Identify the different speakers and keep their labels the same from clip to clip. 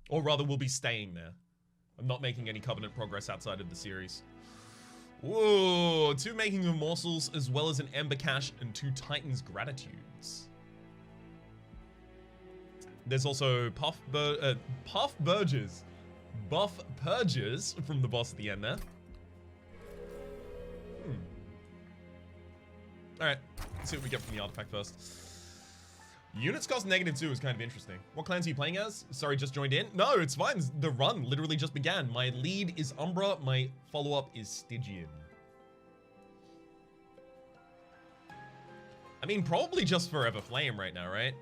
Speaker 1: Or rather, we'll be staying there. I'm not making any Covenant progress outside of the series. Whoa, 2 making of morsels, as well as an Ember Cache and 2 Titans Gratitudes. There's also Buff Purges from the boss at the end there. Alright, let's see what we get from the artifact first. Units cost -2 is kind of interesting. What clans are you playing as? Sorry, just joined in? No, it's fine. The run literally just began. My lead is Umbra. My follow-up is Stygian. I mean, probably just Forever Flame right now, right?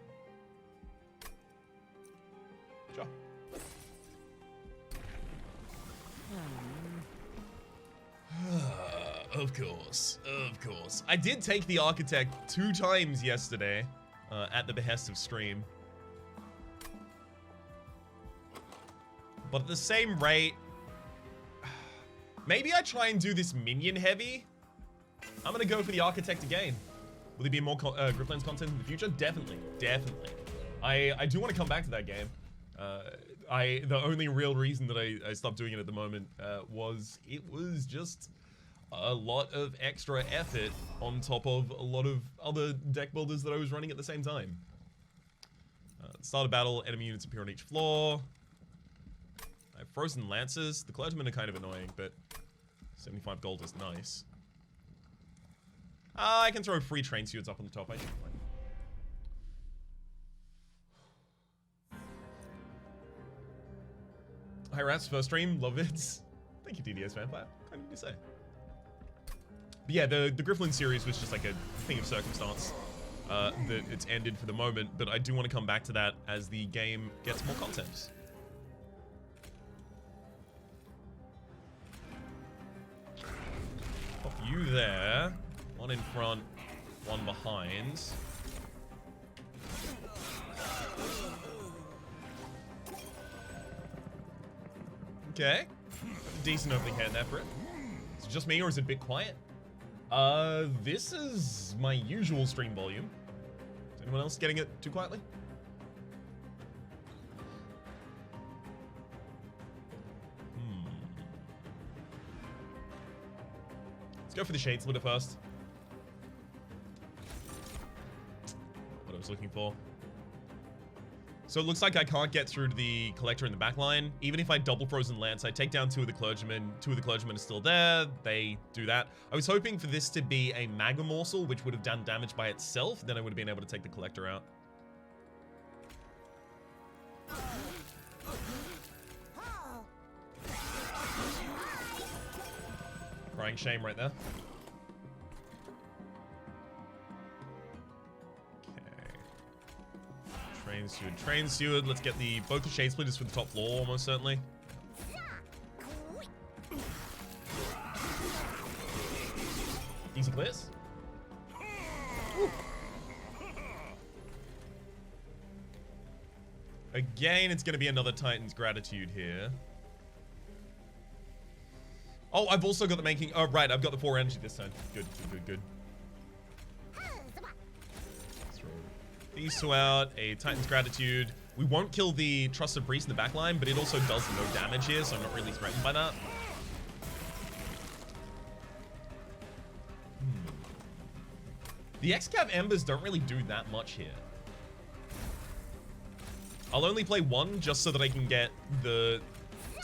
Speaker 1: Sure. Of course. I did take the Architect 2 times yesterday. At the behest of stream. But at the same rate, maybe I try and do this minion heavy. I'm gonna go for the Architect again. Will there be more Griftlands content in the future? Definitely. I do want to come back to that game. The only real reason that I stopped doing it at the moment was it was just a lot of extra effort on top of a lot of other deck builders that I was running at the same time. Start a battle, enemy units appear on each floor. I have Frozen Lancers. The Clergymen are kind of annoying, but 75 gold is nice. I can throw free train suits up on the top. I should be fine. Hi Rats, first stream, love it. Thank you DDS Vampire, kind of you say. But yeah, the Grifflin series was just like a thing of circumstance that it's ended for the moment, but I do want to come back to that as the game gets more content. Pop you there. 1 in front, 1 behind. Okay. Decent opening hand there for it. Is it just me or is it a bit quiet? This is my usual stream volume. Is anyone else getting it too quietly? Let's go for the Shade Splitter first. What I was looking for. So it looks like I can't get through to the Collector in the back line. Even if I double Frozen Lance, I take down 2 of the Clergymen. 2 of the Clergymen are still there. They do that. I was hoping for this to be a Magma Morsel, which would have done damage by itself. Then I would have been able to take the Collector out. Crying shame right there. Train Steward. Let's get both the Shade Splitters for the top floor, almost certainly. Easy clears. Woo. Again, it's going to be another Titan's Gratitude here. Oh, I've also got the making... Oh, right, I've got the 4 energy this time. Good. These 2 out, a Titan's Gratitude. We won't kill the Trusted Priest in the backline, but it also does no damage here, so I'm not really threatened by that. The Excav Embers don't really do that much here. I'll only play 1 just so that I can get the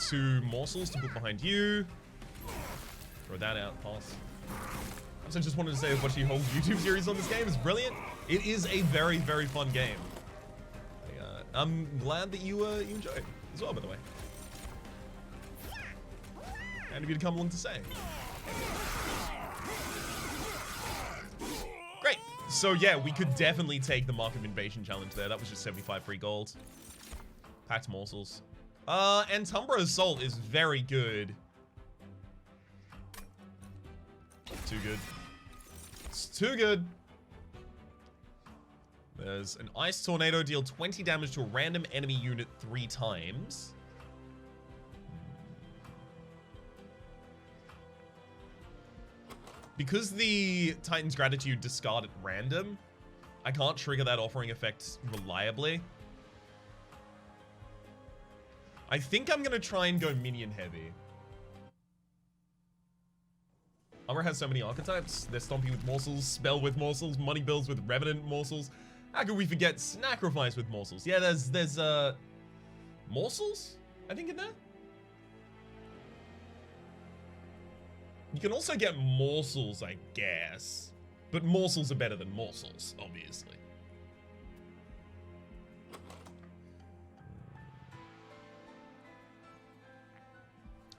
Speaker 1: 2 morsels to put behind you. Throw that out, pass. So I just wanted to say I was watching a whole YouTube series on this game. It's brilliant. It is a very, very fun game. I'm glad that you enjoy it as well, by the way. And of you to come along to say. Great. So yeah, we could definitely take the Mark of Invasion challenge there. That was just 75 free gold. Packed morsels. And Umbra Assault is very good. Too good. It's too good. There's an Ice Tornado, deal 20 damage to a random enemy unit 3 times. Because the Titan's Gratitude discard at random, I can't trigger that offering effect reliably. I think I'm gonna try and go minion heavy. Umbra has so many archetypes. They're stomping with morsels, spell with morsels, money bills with Remnant morsels. How could we forget sacrifice with morsels? Yeah, there's morsels, I think, in there. You can also get morsels, I guess. But morsels are better than morsels, obviously.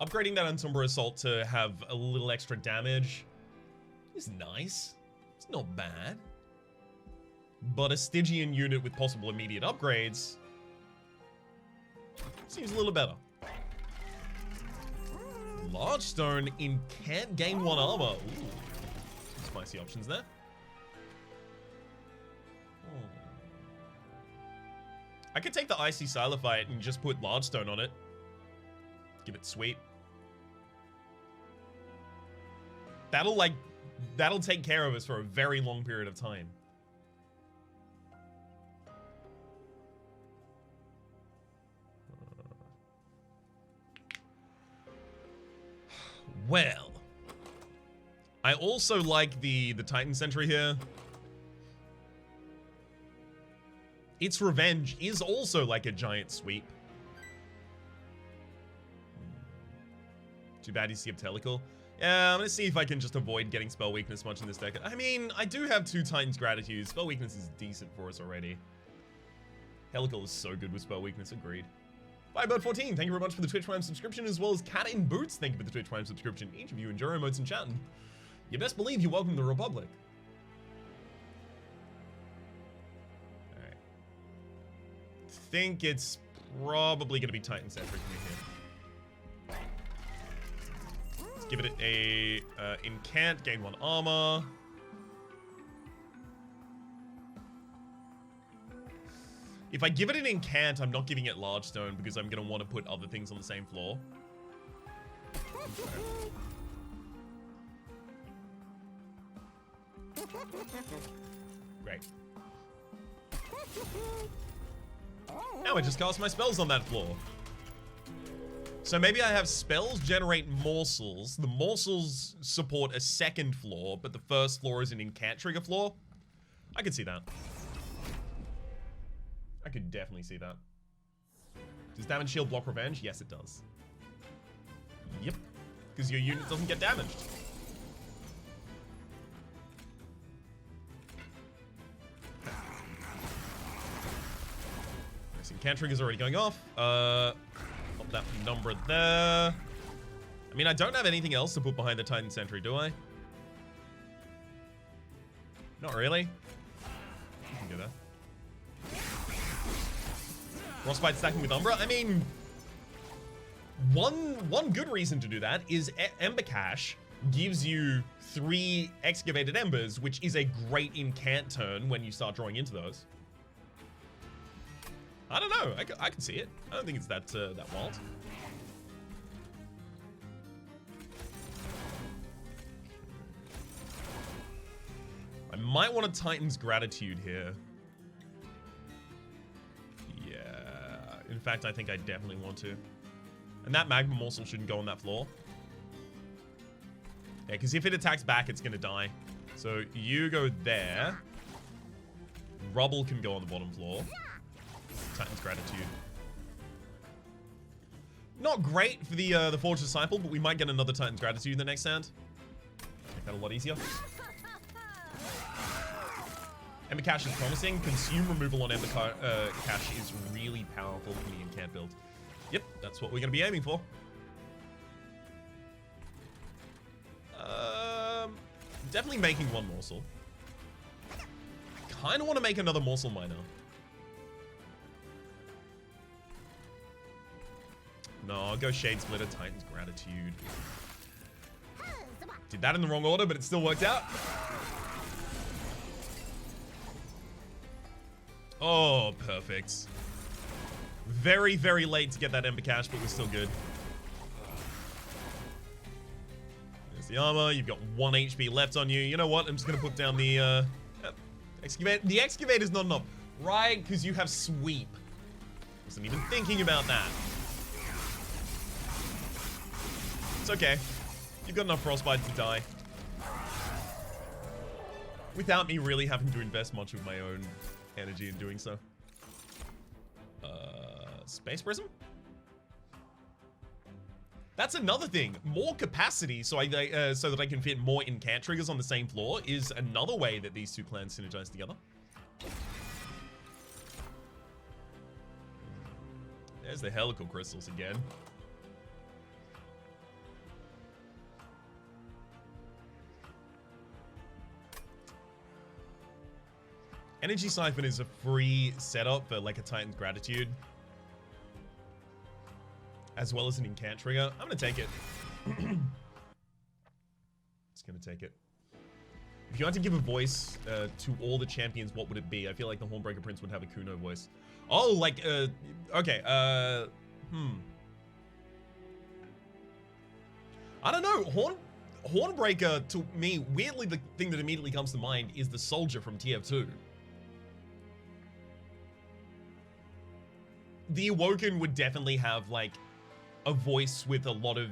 Speaker 1: Upgrading that Umbra Assault to have a little extra damage is nice. It's not bad. But a Stygian unit with possible immediate upgrades seems a little better. Large Stone in can't gain 1 armor. Ooh, some spicy options there. I could take the Icy Silophyte and just put Large Stone on it. Give it sweep. That'll take care of us for a very long period of time. Well, I also like the Titan Sentry here. Its revenge is also like a giant sweep. Too bad you skip Telecal. Yeah, I'm gonna see if I can just avoid getting spell weakness much in this deck. I mean, I do have 2 Titans Gratitude. Spell weakness is decent for us already. Helical is so good with spell weakness, agreed. Firebird14, thank you very much for the Twitch Prime subscription, as well as Cat in Boots, thank you for the Twitch Prime subscription. Each of you enjoy emotes and chatting. You best believe you're welcome to the Republic. Alright. Think it's probably gonna be Titan Sentry for me here. Give it a incant, gain 1 armor. If I give it an incant, I'm not giving it Large Stone because I'm gonna want to put other things on the same floor. Great. Now I just cast my spells on that floor. So maybe I have spells generate morsels. The morsels support a 2nd floor, but the 1st floor is an incant trigger floor. I could see that. I could definitely see that. Does damage shield block revenge? Yes, it does. Yep. Because your unit doesn't get damaged. Nice, incant trigger's already going off. Pop that number there. I mean, I don't have anything else to put behind the Titan Sentry, do I? Not really. You can do that. Frostbite stacking with Umbra. I mean, one good reason to do that is Ember Cache gives you 3 excavated embers, which is a great incant turn when you start drawing into those. I don't know. I can see it. I don't think it's that wild. I might want a Titan's Gratitude here. Yeah. In fact, I think I definitely want to. And that Magma Morsel shouldn't go on that floor. Yeah, because if it attacks back, it's going to die. So you go there. Rubble can go on the bottom floor. Titan's Gratitude. Not great for the Forge Disciple, but we might get another Titan's Gratitude in the next hand. Make that a lot easier. Ember Cache is promising. Consume removal on Ember Cache is really powerful for the incant build. Yep, that's what we're going to be aiming for. Definitely making 1 morsel. Kind of want to make another morsel miner. No, I'll go Shade Splitter, Titan's Gratitude. Did that in the wrong order, but it still worked out. Oh, perfect. Very, very late to get that Ember Cache, but we're still good. There's the armor. You've got 1 HP left on you. You know what? I'm just going to put down the excavate. The excavate is not enough. Right, because you have sweep. Wasn't even thinking about that. It's okay. You've got enough frostbite to die. Without me really having to invest much of my own energy in doing so. Space Prism? That's another thing. More capacity so that I can fit more incant triggers on the same floor is another way that these two clans synergize together. There's the helical crystals again. Energy Siphon is a free setup for like a Titan's Gratitude. As well as an incant trigger. I'm gonna take it. Just gonna take it. If you had to give a voice to all the champions, what would it be? I feel like the Hornbreaker Prince would have a Kuno voice. Oh, like, okay, I don't know. Hornbreaker, to me, weirdly, the thing that immediately comes to mind is the soldier from TF2. The Awoken would definitely have, like, a voice with a lot of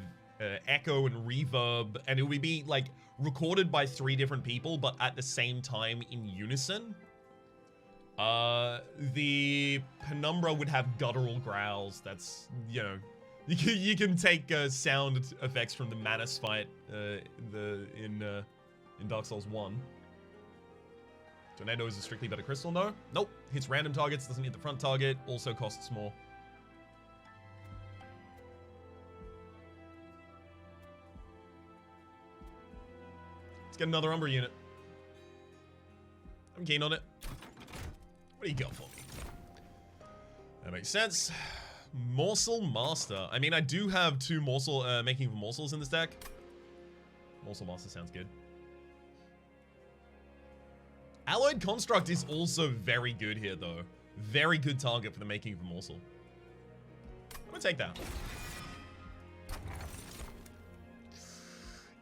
Speaker 1: echo and reverb, and it would be, like, recorded by 3 different people, but at the same time in unison. The Penumbra would have guttural growls. That's, you know, you can take sound effects from the Manus fight in Dark Souls 1. Tornado is a strictly better crystal, no? Nope. Hits random targets, doesn't hit the front target, also costs more. Let's get another Umbra unit. I'm keen on it. What do you got for me? That makes sense. Morsel Master. I mean, I do have 2 morsel, making of morsels in this deck. Morsel Master sounds good. Alloyed Construct is also very good here, though. Very good target for the making of a morsel. I'm gonna take that.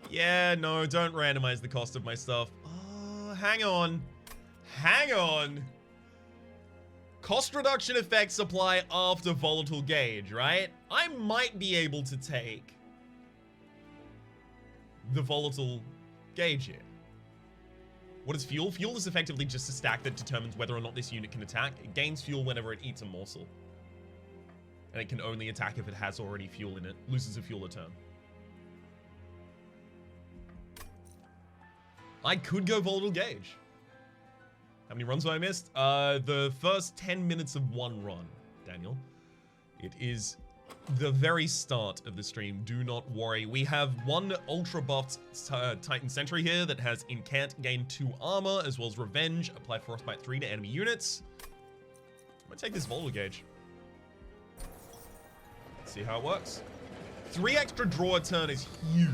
Speaker 1: Yeah, no, don't randomize the cost of my stuff. Oh, hang on. Hang on. Cost reduction effects apply after Volatile Gauge, right? I might be able to take the Volatile Gauge here. What is fuel? Fuel is effectively just a stack that determines whether or not this unit can attack. It gains fuel whenever it eats a morsel. And it can only attack if it has already fuel in it. Loses a fuel a turn. I could go Volatile Gauge. How many runs have I missed? The first 10 minutes of 1 run, Daniel. It is the very start of the stream. Do not worry. We have 1 ultra buffed Titan Sentry here that has Incant, gain 2 armor, as well as Revenge, apply Frostbite 3 to enemy units. I'm gonna take this Volatile Gauge. Let's see how it works. 3 extra draw a turn is huge.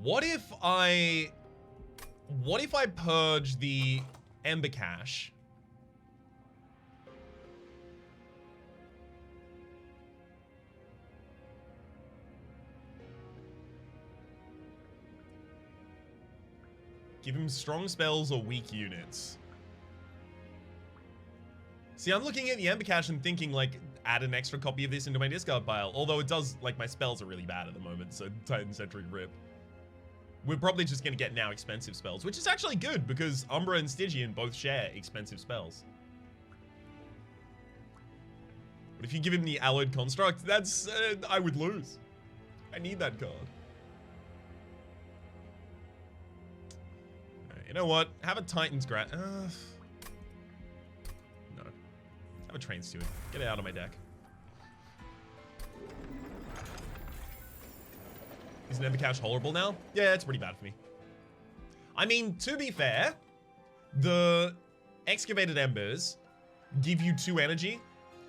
Speaker 1: What if I purge the Ember Cache? Give him strong spells or weak units. See, I'm looking at the Ember Cache and thinking, like, add an extra copy of this into my discard pile. Although it does, like, my spells are really bad at the moment, so Titan Sentry rip. We're probably just going to get now expensive spells, which is actually good because Umbra and Stygian both share expensive spells. But if you give him the Alloyed Construct, that's... I would lose. I need that card. Right, you know what? Have a Titan's Grat... no. Have a Train Steward. Get it out of my deck. Is an Ember Cache horrible now? Yeah, it's pretty bad for me. I mean, to be fair, the Excavated Embers give you 2 energy.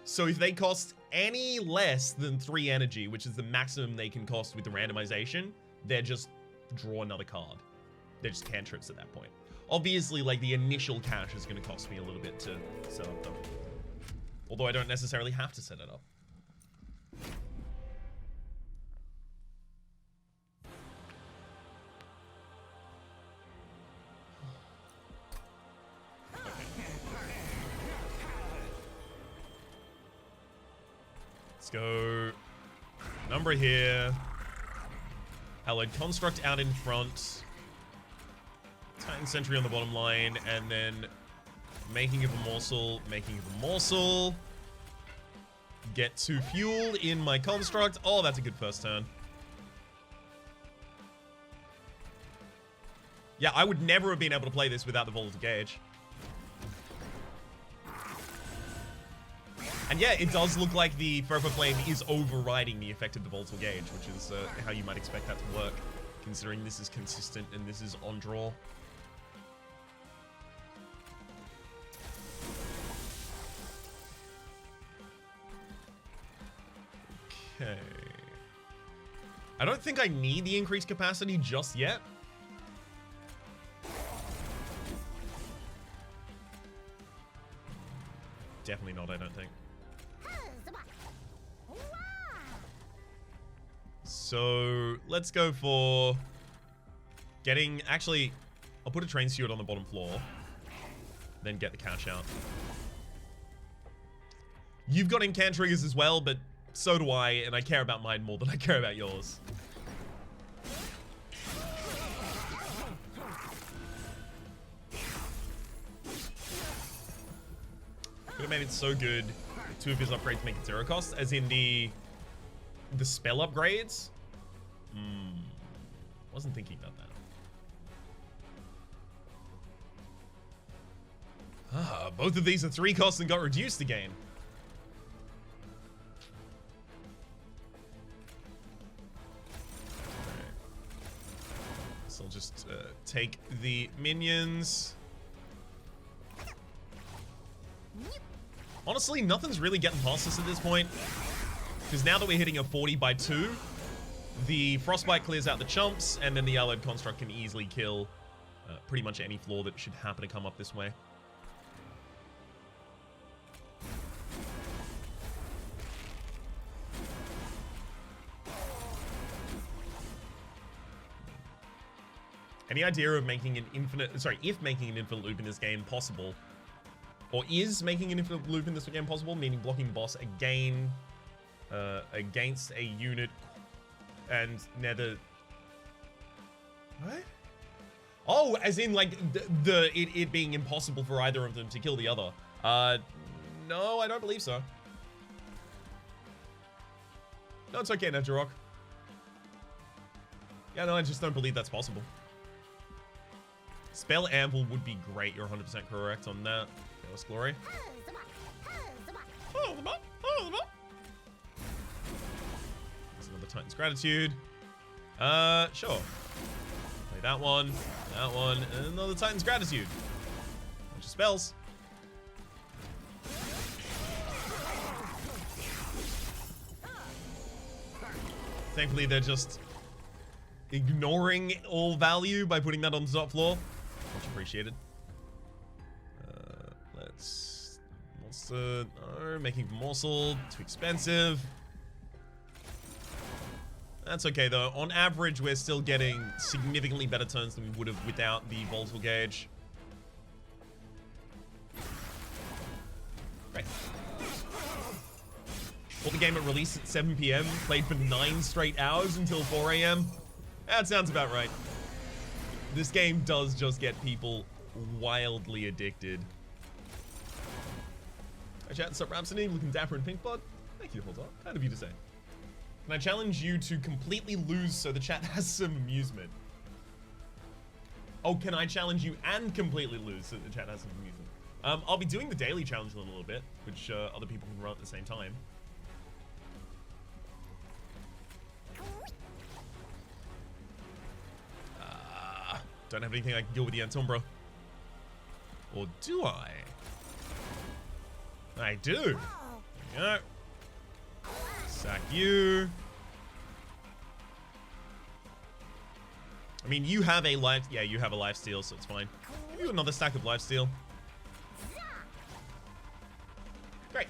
Speaker 1: So if they cost any less than 3 energy, which is the maximum they can cost with the randomization, they're just draw another card. They're just cantrips at that point. Obviously, like, the initial cache is going to cost me a little bit to set up, though. Although I don't necessarily have to set it up. Let's go. Umbra here. Allied Construct out in front. Titan Sentry on the bottom line. And then making of a morsel. Making of a morsel. Get to fuel in my Construct. Oh, that's a good first turn. Yeah, I would never have been able to play this without the Volatile Gauge. And yeah, it does look like the Forever Flame is overriding the effect of the Volatile Gauge, which is how you might expect that to work, considering this is consistent and this is on draw. Okay. I don't think I need the increased capacity just yet. Definitely not, I don't think. So, let's go for getting... Actually, I'll put a Train Steward on the bottom floor. Then get the catch out. You've got incant triggers as well, but so do I, and I care about mine more than I care about yours. Could have made it so good. Two of his upgrades make it zero cost, as in the spell upgrades. Wasn't thinking about that. Ah, both of these are 3 costs and got reduced again. Okay. So I'll just take the minions. Honestly, nothing's really getting past us at this point. Because now that we're hitting a 40/2, the Frostbite clears out the chumps, and then the Allied Construct can easily kill pretty much any flaw that should happen to come up this way. Any idea of making an infinite... Sorry, if making an infinite loop in this game possible... Or is making an infinite loop in this game possible, meaning blocking the boss again against a unit and nether... What? Oh, as in like it being impossible for either of them to kill the other. No, I don't believe so. No, it's okay, Ninja Rock. Yeah, no, I just don't believe that's possible. Spell Anvil would be great. You're 100% correct on that. Chaos Glory. There's another Titan's Gratitude. Sure. Play that one, and another Titan's Gratitude. Bunch of spells. Thankfully, they're just ignoring all value by putting that on the top floor. Much appreciated. Let's... Monster... No, making morsel. Too expensive. That's okay, though. On average, we're still getting significantly better turns than we would have without the Volatile Gauge. Great. Bought the game at release at 7 PM. Played for 9 straight hours until 4 AM. That sounds about right. This game does just get people wildly addicted. Hi chat, what's up Rhapsody? Looking dapper and pink blood. Thank you, hold on. Kind of you to say. Can I challenge you to completely lose so the chat has some amusement? Oh, can I challenge you and completely lose so the chat has some amusement? I'll be doing the daily challenge in a little bit, which other people can run at the same time. Don't have anything I can deal with the Umbra. Or do I? I do. There you go. Sack you. I mean, you have a life... Yeah, you have a lifesteal, so it's fine. Give you another stack of lifesteal. Great.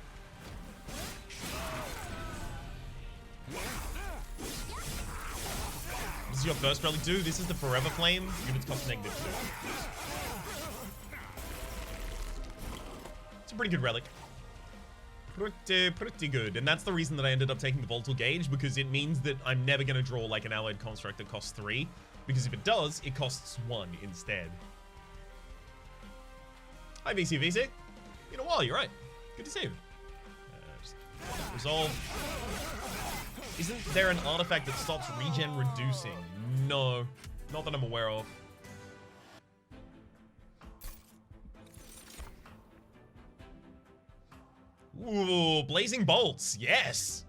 Speaker 1: This is your first relic do. This is the Forever Flame. Units cost -2. It's a pretty good relic. pretty good. And that's the reason that I ended up taking the Volatile Gauge, because it means that I'm never going to draw like an allied construct that costs 3. Because if it does, it costs 1 instead. Hi, VC. Been a while, you're right. Good to see you. Just resolve. Isn't there an artifact that stops regen reducing? No, not that I'm aware of. Ooh, Blazing Bolts, yes!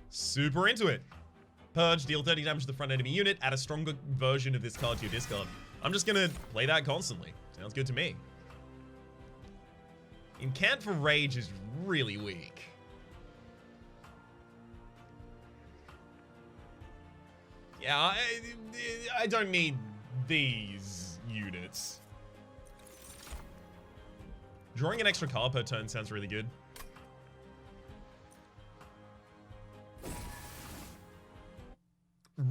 Speaker 1: Super into it. Purge, deal 30 damage to the front enemy unit, add a stronger version of this card to your discard. I'm just gonna play that constantly. Sounds good to me. Incant for Rage is really weak. Yeah, I don't need these units. Drawing an extra card per turn sounds really good.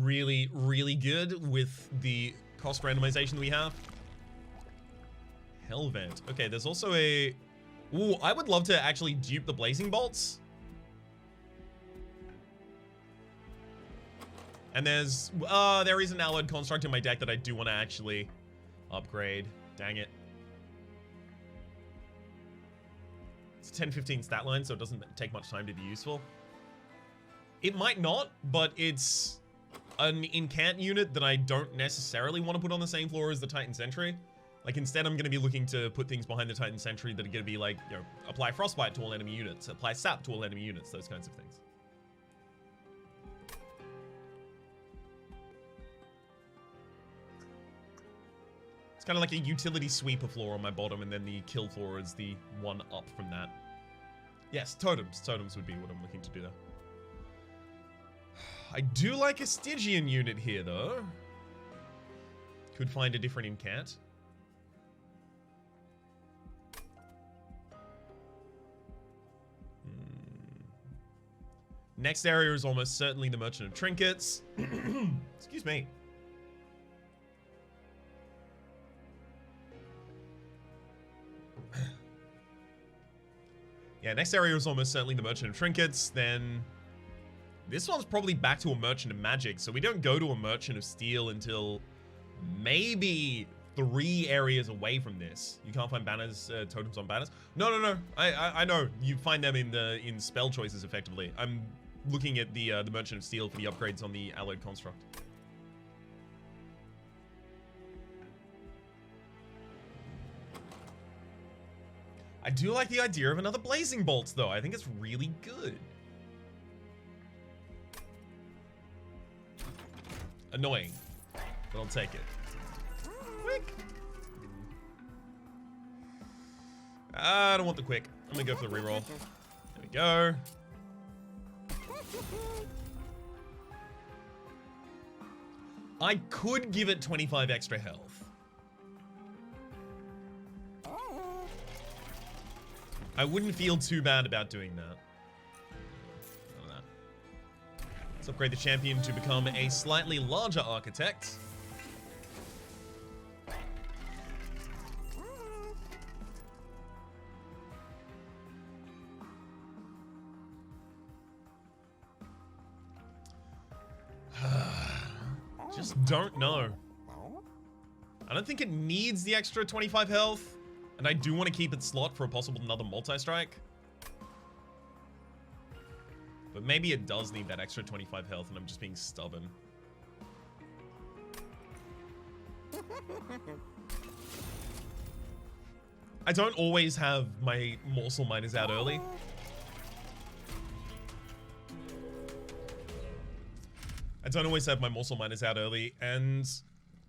Speaker 1: Really, really good with the cost randomization that we have. Hellvent. Okay, there's also a... Ooh, I would love to actually dupe the Blazing Bolts. And there is an allied construct in my deck that I do want to actually upgrade. Dang it. It's a 10-15 stat line, so it doesn't take much time to be useful. It might not, but it's an incant unit that I don't necessarily want to put on the same floor as the Titan Sentry. Like, instead I'm going to be looking to put things behind the Titan Sentry that are going to be like, you know, apply Frostbite to all enemy units, apply Sap to all enemy units, those kinds of things. It's kind of like a utility sweeper floor on my bottom, and then the kill floor is the one up from that. Yes, totems. Totems would be what I'm looking to do there. I do like a Stygian unit here, though. Could find a different incant. Next area is almost certainly the Merchant of Trinkets. Excuse me. Yeah, next area is almost certainly the Merchant of Trinkets. Then this one's probably back to a Merchant of Magic, so we don't go to a Merchant of Steel until maybe 3 areas away from this. You can't find banners, totems on banners. No. I know you find them in spell choices effectively. I'm looking at the Merchant of Steel for the upgrades on the alloyed construct. I do like the idea of another Blazing Bolts, though. I think it's really good. Annoying, but I'll take it. Quick. I don't want the quick. I'm gonna go for the reroll. There we go. I could give it 25 extra health. I wouldn't feel too bad about doing that. None of that. Let's upgrade the champion to become a slightly larger architect. Just don't know. I don't think it needs the extra 25 health. And I do want to keep it slot for a possible another multi-strike. But maybe it does need that extra 25 health and I'm just being stubborn. I don't always have my morsel miners out early. And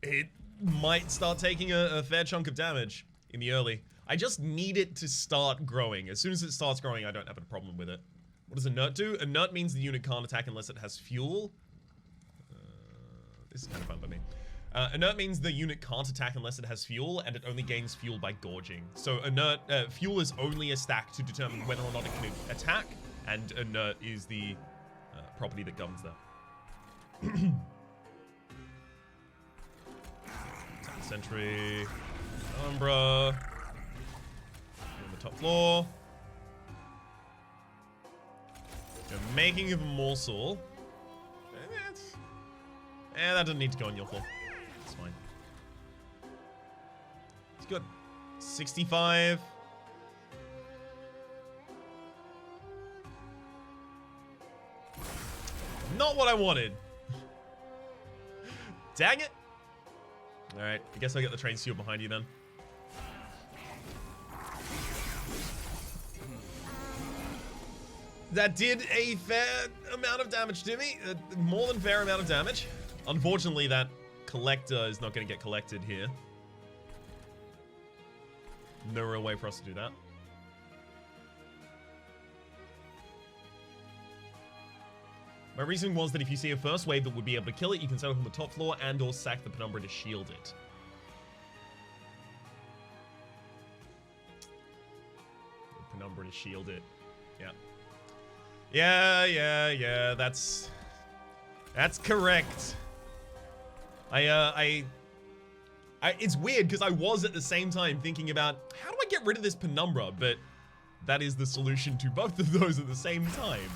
Speaker 1: it might start taking a fair chunk of damage in the early. I just need it to start growing. As soon as it starts growing, I don't have a problem with it. What does inert do? Inert means the unit can't attack unless it has fuel. This is kind of fun for me. Inert means the unit can't attack unless it has fuel, and it only gains fuel by gorging. So inert, fuel is only a stack to determine whether or not it can attack, and inert is the property that governs that. Sentry, Umbra, on the top floor. You're making of a morsel. That doesn't need to go on your floor. It's fine. It's good. 65. Not what I wanted. Dang it. Alright, I guess I'll get the train steward behind you then. That did a fair amount of damage to me. More than fair amount of damage. Unfortunately, that collector is not going to get collected here. No real way for us to do that. My reasoning was that if you see a first wave that would be able to kill it, you can set up on the top floor and or sack the penumbra to shield it. The penumbra to shield it. Yeah. Yeah, that's correct. It's weird because I was at the same time thinking about how do I get rid of this penumbra, but that is the solution to both of those at the same time.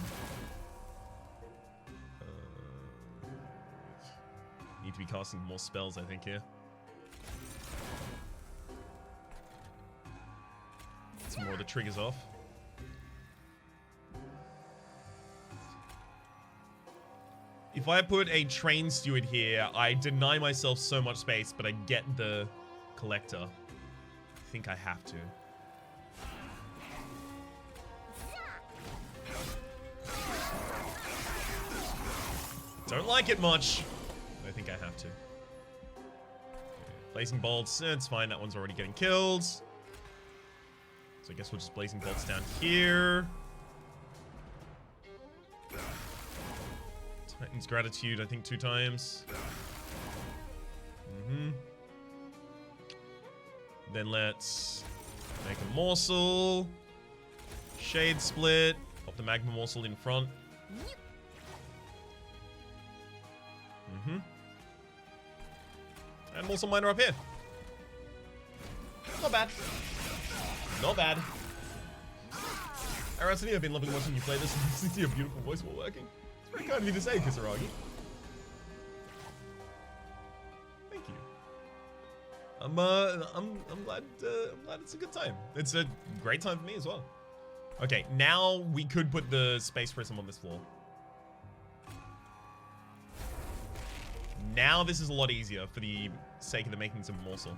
Speaker 1: Need to be casting more spells, I think, here. Get some more of the triggers off. If I put a train steward here, I deny myself so much space, but I get the collector. I think I have to. Don't like it much. I think I have to. Blazing bolts, it's fine. That one's already getting killed. So I guess we'll just blazing bolts down here. Titan's gratitude, I think 2 times. Then let's make a morsel. Shade split. Pop the magma morsel in front. And morsel miner up here. Not bad. Not bad. Rhapsody, I've been loving watching you play this and listening to your beautiful voice while working. It's very kind of you to say, Kisaragi. Thank you. I'm glad it's a good time. It's a great time for me as well. Okay, now we could put the space prism on this floor. Now this is a lot easier for the sake of the makings of a morsel.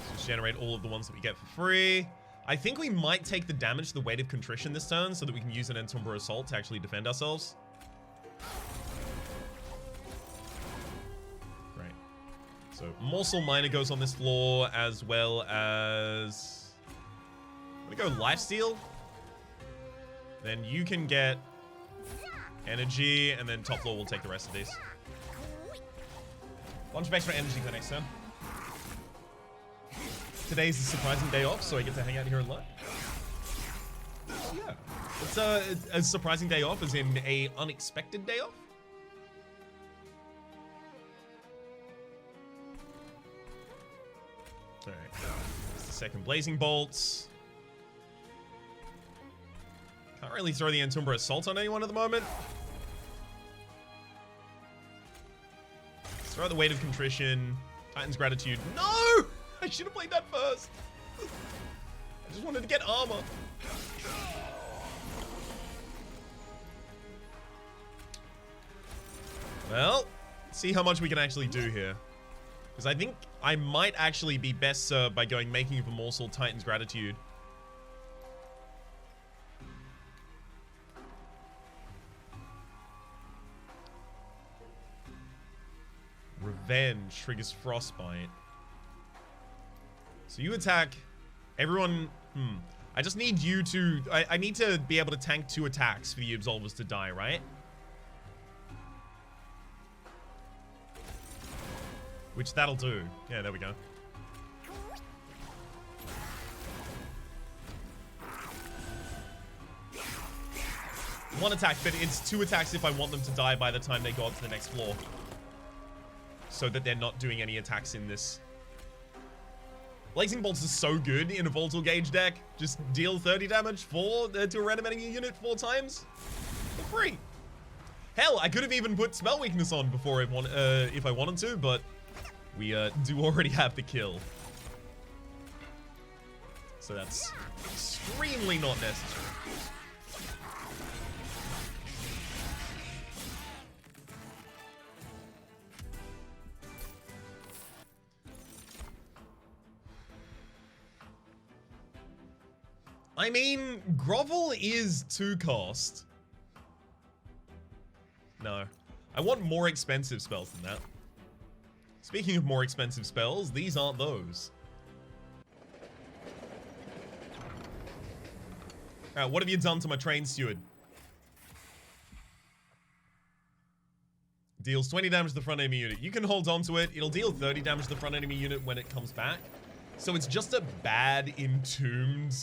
Speaker 1: So just generate all of the ones that we get for free. I think we might take the damage to the weight of contrition this turn so that we can use an Umbra assault to actually defend ourselves. Right. So morsel miner goes on this floor as well as... I'm gonna go lifesteal. Then you can get energy, and then top floor will take the rest of these. Bunch of extra energy for next turn. Today's a surprising day off, so I get to hang out here and learn. Oh yeah. It's a surprising day off, as in a unexpected day off. Alright. It's the second blazing bolts. Can't really throw the Umbra assault on anyone at the moment. Let's throw out the weight of contrition. Titan's gratitude. No! I should have played that first. I just wanted to get armor. Well, see how much we can actually do here. Because I think I might actually be best served by going making of a morsel, Titan's gratitude. Revenge triggers frostbite. So you attack everyone. I just need you to... I need to be able to tank 2 attacks for the Absolvers to die, right? Which that'll do. Yeah, there we go. One attack, but it's 2 attacks if I want them to die by the time they go up to the next floor. So that they're not doing any attacks in this Blazing Bolts is so good in a Volatile Gauge deck. Just deal 30 damage to a random enemy unit 4 times for free. Hell, I could have even put Spell Weakness on before if I wanted to, but we do already have the kill. So that's extremely not necessary. I mean, Grovel is 2 cost. No. I want more expensive spells than that. Speaking of more expensive spells, these aren't those. Alright, what have you done to my train steward? Deals 20 damage to the front enemy unit. You can hold on to it. It'll deal 30 damage to the front enemy unit when it comes back. So it's just a bad entombed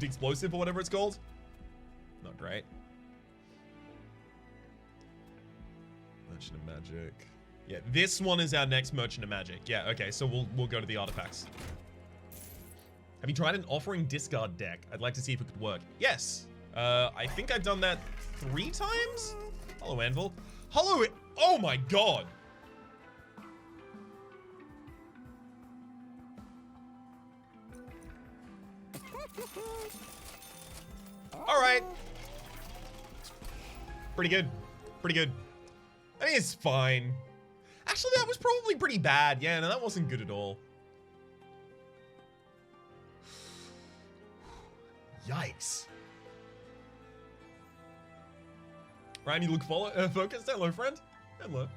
Speaker 1: explosive or whatever it's called. Not great. Merchant of Magic. Yeah, this one is our next Merchant of Magic. Yeah, okay, so we'll go to the artifacts. Have you tried an offering discard deck? I'd like to see if it could work. Yes. I think I've done that 3 times? Hello, Anvil. Hello. Oh my god. All right. Pretty good. Pretty good. I mean, it's fine. Actually, that was probably pretty bad. Yeah, no, that wasn't good at all. Yikes. Ryan, you look focused. Hello, friend. Hello.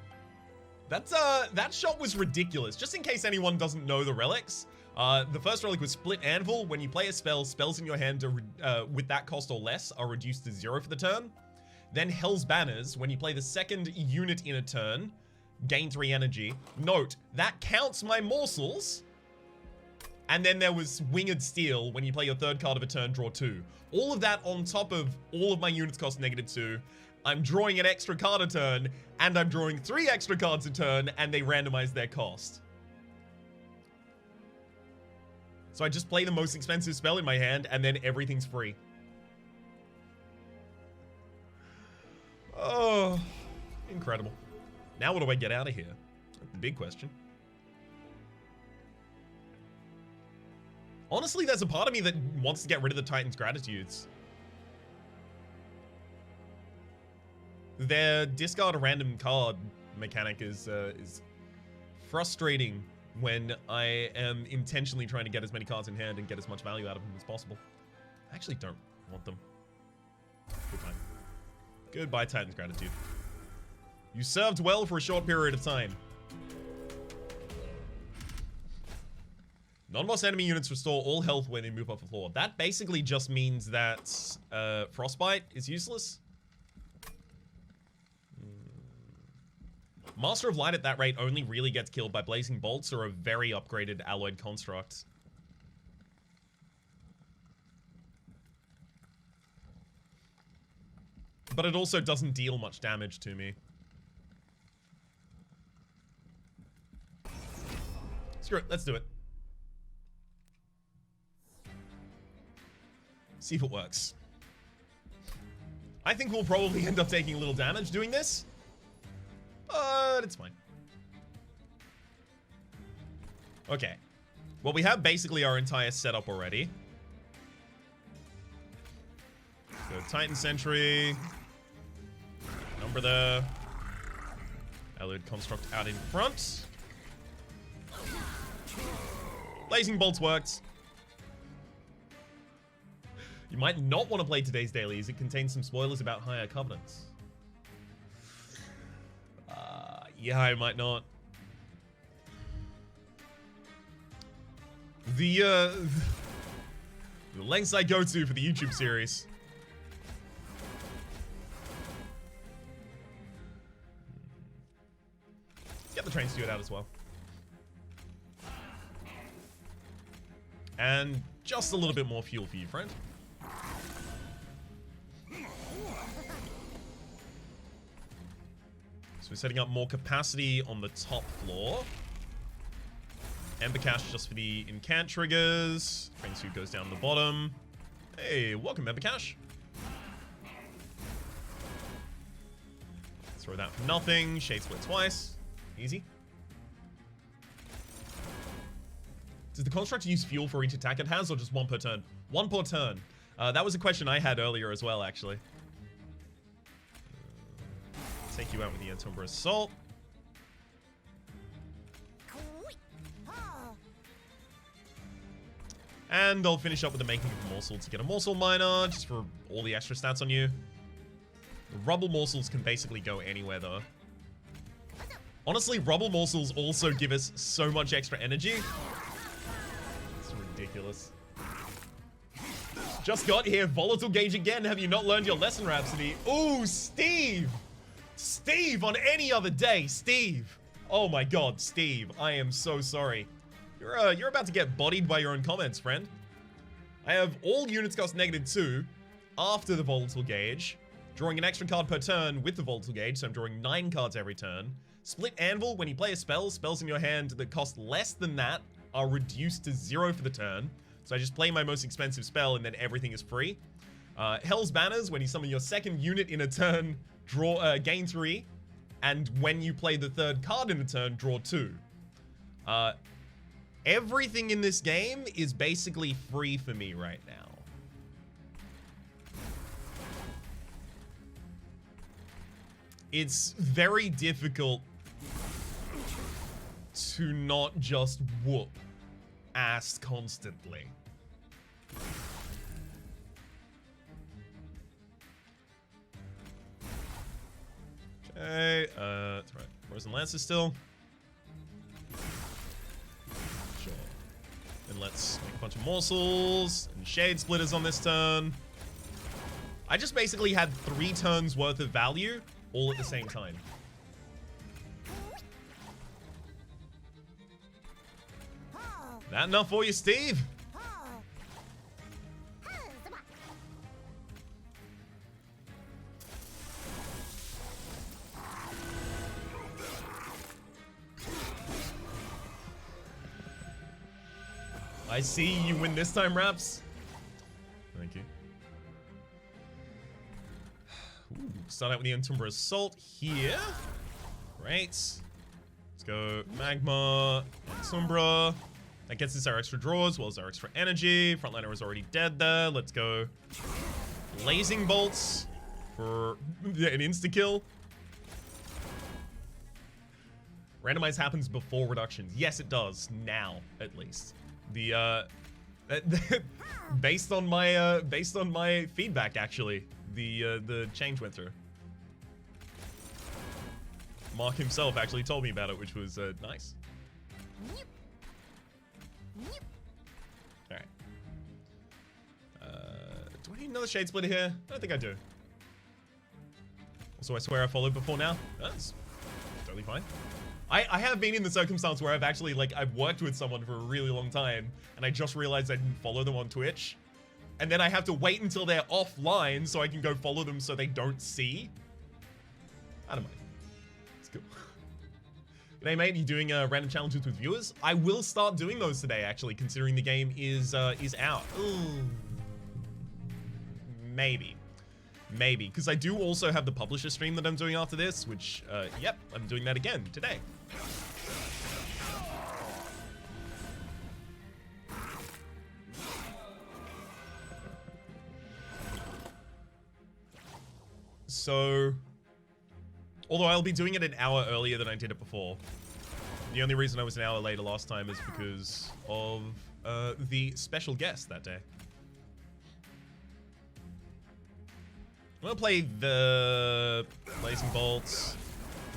Speaker 1: That shot was ridiculous. Just in case anyone doesn't know the relics, the first relic was Split Anvil. When you play a spell, spells in your hand with that cost or less are reduced to 0 for the turn. Then Hell's Banners. When you play the second unit in a turn, gain 3 energy. Note, that counts my morsels. And then there was Winged Steel. When you play your third card of a turn, draw 2. All of that on top of all of my units cost -2. I'm drawing an extra card a turn, and I'm drawing 3 extra cards a turn, and they randomize their cost. So I just play the most expensive spell in my hand, and then everything's free. Oh, incredible. Now what do I get out of here? That's the big question. Honestly, there's a part of me that wants to get rid of the Titan's Gratitudes. Their discard a random card mechanic is frustrating when I am intentionally trying to get as many cards in hand and get as much value out of them as possible. I actually don't want them. Goodbye. Goodbye, Titan's Gratitude. You served well for a short period of time. Non-boss enemy units restore all health when they move off the floor. That basically just means that Frostbite is useless. Master of Light at that rate only really gets killed by Blazing Bolts or a very upgraded Alloyed Construct. But it also doesn't deal much damage to me. Screw it, let's do it. See if it works. I think we'll probably end up taking a little damage doing this. But it's fine. Okay. Well, we have basically our entire setup already. So Titan Sentry. Number there. Alloyed Construct out in front. Blazing Bolts worked. You might not want to play today's daily as it contains some spoilers about higher covenants. Yeah, I might not. The lengths I go to for the YouTube series. Let's get the train steward out as well. And just a little bit more fuel for you, friend. So we're setting up more capacity on the top floor. Ember Cash just for the incant triggers. Train Suit goes down the bottom. Hey, welcome, Ember Cash. Throw that for nothing. Shade Split twice. Easy. Does the construct use fuel for each attack it has, or just one per turn? One per turn. That was a question I had earlier as well, actually. Take you out with the Umbra Assault. And I'll finish up with the making of a morsel to get a morsel miner, just for all the extra stats on you. The rubble morsels can basically go anywhere, though. Honestly, rubble morsels also give us so much extra energy. It's ridiculous. Just got here. Volatile gauge again. Have you not learned your lesson, Rhapsody? Ooh, Steve! Steve, on any other day, Steve! Oh my god, Steve. I am so sorry. You're about to get bodied by your own comments, friend. I have all units cost -2 after the Volatile gauge. Drawing an extra card per turn with the Volatile gauge, so I'm drawing 9 cards every turn. Split Anvil, when you play a spell, spells in your hand that cost less than that are reduced to 0 for the turn. So I just play my most expensive spell and then everything is free. Hell's Banners, when you summon your second unit in a turn, gain 3. And when you play the third card in a turn, draw 2. Everything in this game is basically free for me right now. It's very difficult to not just whoop ass constantly. Okay, that's right. Frozen Lancer still. Sure. Then let's make a bunch of morsels and Shade Splitters on this turn. I just basically had 3 turns worth of value all at the same time. That enough for you, Steve? I see you win this time, Raps. Thank you. Ooh, start out with the Umbra Assault here. Great. Let's go Magma and Umbra. That gets us our extra draw as well as our extra energy. Frontliner is already dead there. Let's go Blazing Bolts for an insta-kill. Randomize happens before reductions. Yes, it does. Now, at least. The based on my feedback, actually, the change went through. Mark himself actually told me about it, which was nice. Alright. Do I need another Shade Splitter here? I don't think I do. Also, I swear I followed before now. That's totally fine. I have been in the circumstance where I've actually, like, I've worked with someone for a really long time, and I just realized I didn't follow them on Twitch. And then I have to wait until they're offline so I can go follow them so they don't see. I don't mind. It's cool. G'day, mate. You doing random challenges with viewers? I will start doing those today, actually, considering the game is out. Ooh. Maybe. Maybe. Because I do also have the publisher stream that I'm doing after this, which, yep, I'm doing that again today. So, although I'll be doing it an hour earlier than I did it before. The only reason I was an hour later last time is because of the special guest that day. I'm gonna play the Blazing Bolts,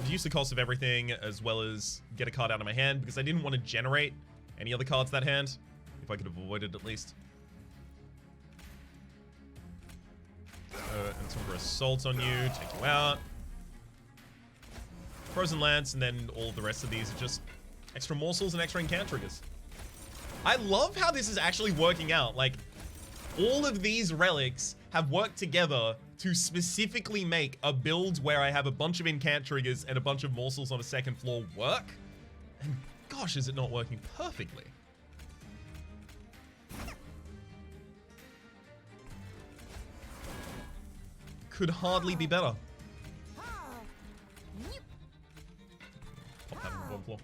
Speaker 1: reduce the cost of everything, as well as get a card out of my hand, because I didn't want to generate any other cards that hand, if I could have avoided at least. And some Assault on you, take you out. Frozen Lance, and then all of the rest of these are just extra morsels and extra incant triggers. I love how this is actually working out. Like, all of these relics have worked together to specifically make a build where I have a bunch of incant triggers and a bunch of morsels on a second floor work. And god gosh, is it not working perfectly? Could hardly be better. Pop that on the bottom floor.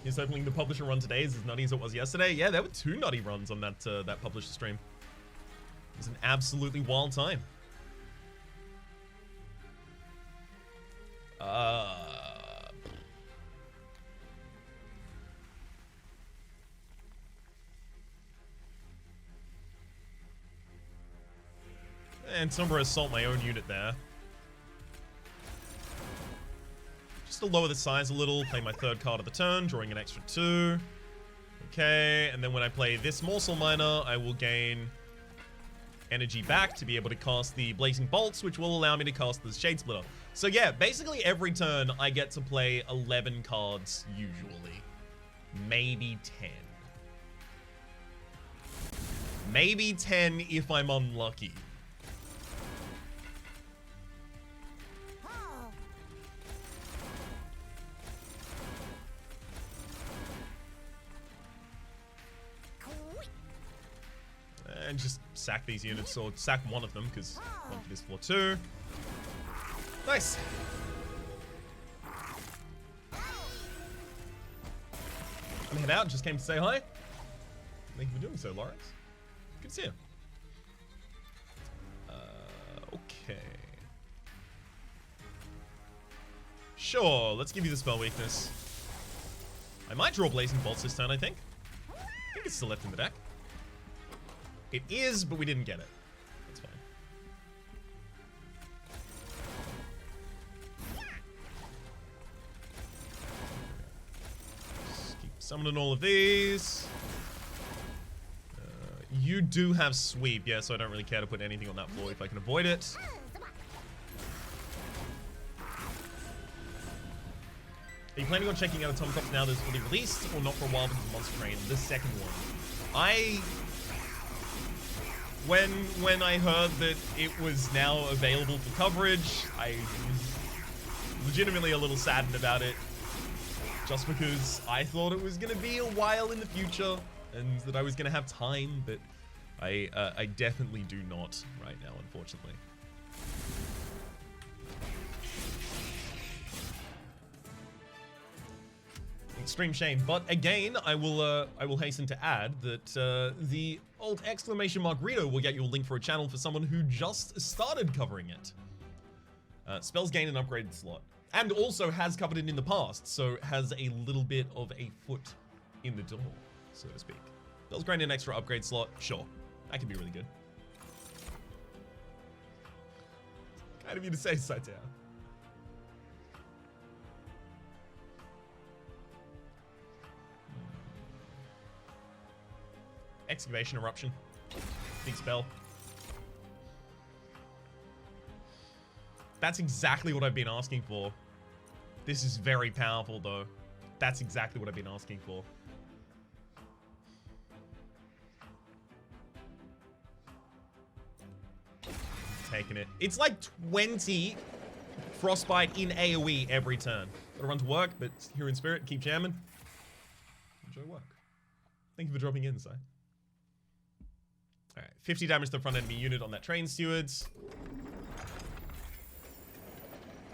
Speaker 1: He's hoping the publisher run today is as nutty as it was yesterday. Yeah, there were 2 nutty runs on that that publisher stream. It was an absolutely wild time. And Umbra assault my own unit there. Just to lower the size a little, play my 3rd card of the turn, drawing an extra 2. Okay, and then when I play this Morsel Miner, I will gain energy back to be able to cast the Blazing Bolts, which will allow me to cast the Shade Splitter. So yeah, basically every turn I get to play 11 cards usually. Maybe 10. Maybe 10 if I'm unlucky. And just sack these units, or sack one of them, because one for this floor too. Nice. I'm head out, just came to say hi. Thank you for doing so, Lawrence. Good to see you. Okay. Sure, let's give you the spell weakness. I might draw Blazing Bolts this turn, I think. I think it's still left in the deck. It is, but we didn't get it. That's fine. Just keep summoning all of these. You do have sweep, yeah, so I don't really care to put anything on that floor if I can avoid it. Are you planning on checking out Atomic Ops now that it's fully released, or not for a while because of Monster Train? The second one. When I heard that it was now available for coverage, I was legitimately a little saddened about it. Just because I thought it was going to be a while in the future, and that I was going to have time, but I definitely do not right now, unfortunately. Extreme shame, but again, I will hasten to add that the old exclamation mark Rito will get you a link for a channel for someone who just started covering it. Spells gain an upgraded slot, and also has covered it in the past, so has a little bit of a foot in the door, so to speak. Spells gain an extra upgrade slot, sure, that could be really good. Kind of you to say, Satya. Excavation Eruption. Big spell. That's exactly what I've been asking for. This is very powerful, though. That's exactly what I've been asking for. Taking it. It's like 20 Frostbite in AoE every turn. Gotta run to work, but here in spirit, keep jamming. Enjoy work. Thank you for dropping in, Si. Alright, 50 damage to the front enemy unit on that train stewards.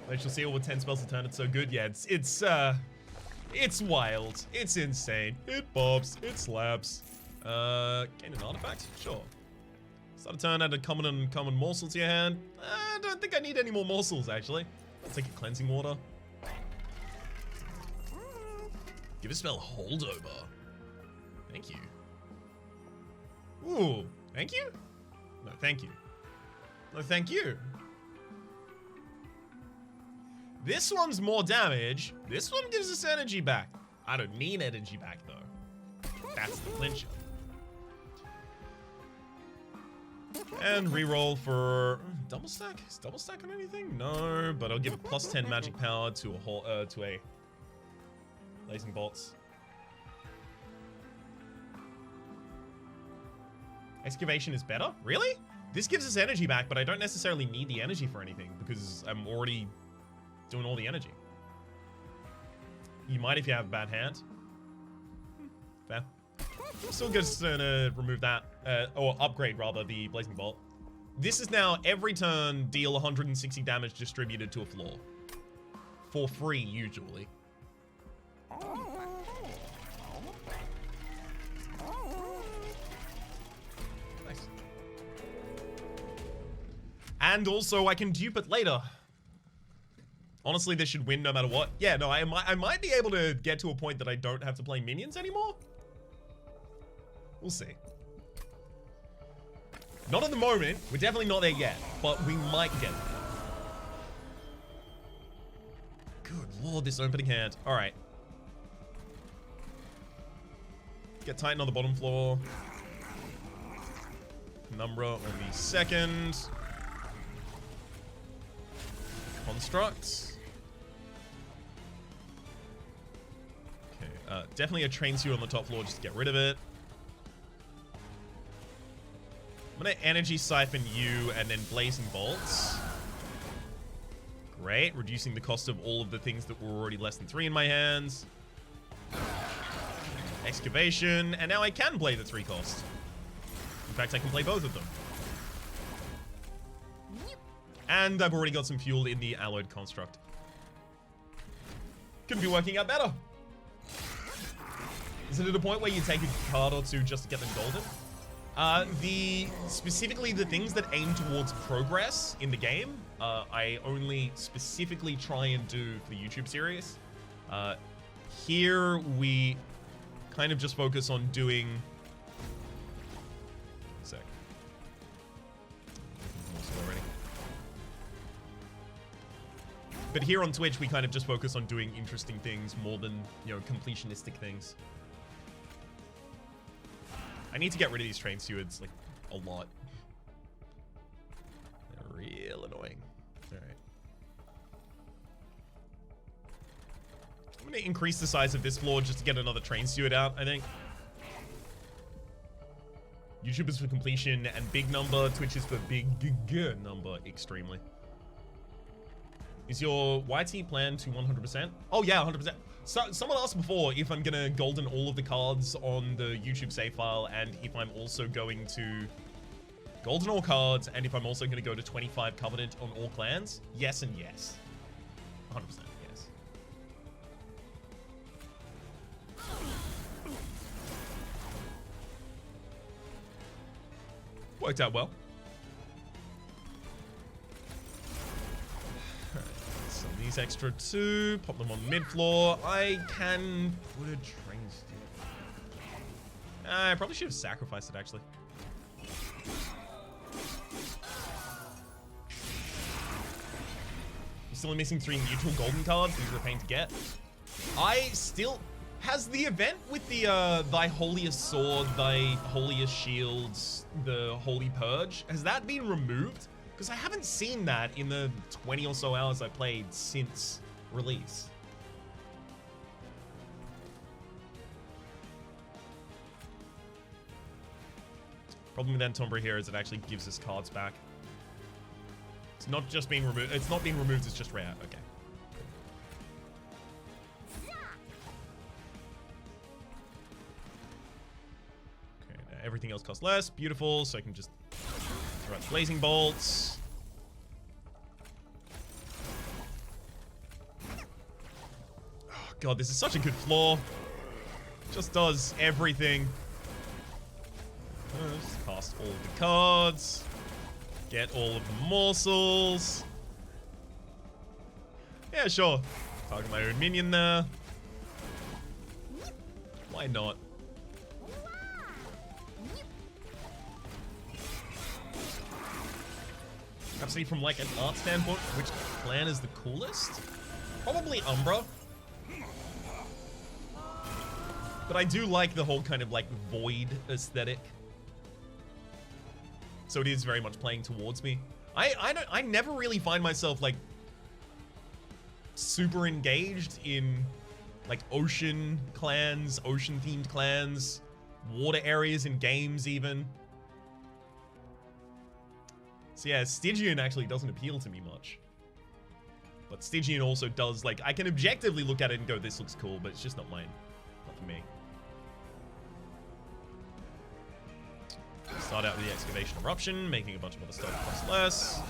Speaker 1: They shall see all with 10 spells a turn, it's so good. Yeah, it's wild. It's insane. It bobs. It slaps. Gain an artifact? Sure. Start a turn, add a common and uncommon morsel to your hand. I don't think I need any more morsels, actually. I'll take a cleansing water. Give a spell holdover. Thank you. Ooh. Thank you? No, thank you. No, thank you. This one's more damage. This one gives us energy back. I don't need energy back, though. That's the clincher. And reroll for double stack? Is double stack on anything? No, but I'll give a plus 10 magic power to a Blazing Bolts. Excavation is better? Really? This gives us energy back, but I don't necessarily need the energy for anything because I'm already doing all the energy. You might if you have a bad hand. Fair. Still good to remove that, or upgrade rather, the Blazing Bolt. This is now every turn deal 160 damage distributed to a floor. For free, usually. Nice. And also, I can dupe it later. Honestly, this should win no matter what. Yeah, no, I might be able to get to a point that I don't have to play minions anymore. We'll see. Not at the moment. We're definitely not there yet, but we might get there. Good lord, this opening hand. All right. Get Titan on the bottom floor. Umbra on the second. Constructs. Okay, definitely a train suit on the top floor just to get rid of it. I'm gonna energy siphon you and then blazing bolts. Great, reducing the cost of all of the things that were already less than 3 in my hands. Excavation, and now I can play the 3 cost. In fact, I can play both of them. And I've already got some fuel in the alloyed construct. Couldn't be working out better. Is it at a point where you take a card or two just to get them golden? Specifically the things that aim towards progress in the game, I only specifically try and do for the YouTube series. Here we kind of just focus on doing... Sec. Already. But here on Twitch, we kind of just focus on doing interesting things more than, you know, completionistic things. I need to get rid of these train stewards, like, a lot. They're real annoying. Alright. I'm gonna increase the size of this floor just to get another train steward out, I think. YouTube is for completion and big number, Twitch is for big number, extremely. Is your YT plan to 100%? Oh yeah, 100%. So, someone asked before if I'm gonna golden all of the cards on the YouTube save file, and if I'm also going to golden all cards, and if I'm also gonna go to 25 Covenant on all clans. Yes and yes. 100% yes. Worked out well. These extra 2, pop them on mid floor. I can put a train stew. I probably should have sacrificed it actually. I'm still missing 3 neutral golden cards. These are a pain to get. I still... Has the event with the thy holiest sword, thy holiest shields, the holy purge, has that been removed? Because I haven't seen that in the 20 or so hours I played since release. Problem with Umbra here is it actually gives us cards back. It's not just being removed. It's not being removed. It's just rare. Okay. Okay. Now everything else costs less. Beautiful. So I can just throw out blazing bolts. Oh god, this is such a good floor. Just does everything. Just cast all of the cards. Get all of the morsels. Yeah, sure. Target my own minion there. Why not? Rhapsody from like an art standpoint, which clan is the coolest? Probably Umbra. But I do like the whole kind of like void aesthetic. So it is very much playing towards me. I never really find myself like super engaged in like ocean clans, ocean themed clans, water areas in games even. So yeah, Stygian actually doesn't appeal to me much. But Stygian also does, like, I can objectively look at it and go, this looks cool, but it's just not mine. Not for me. Start out with the Excavation Eruption, making a bunch of other stuff cost less.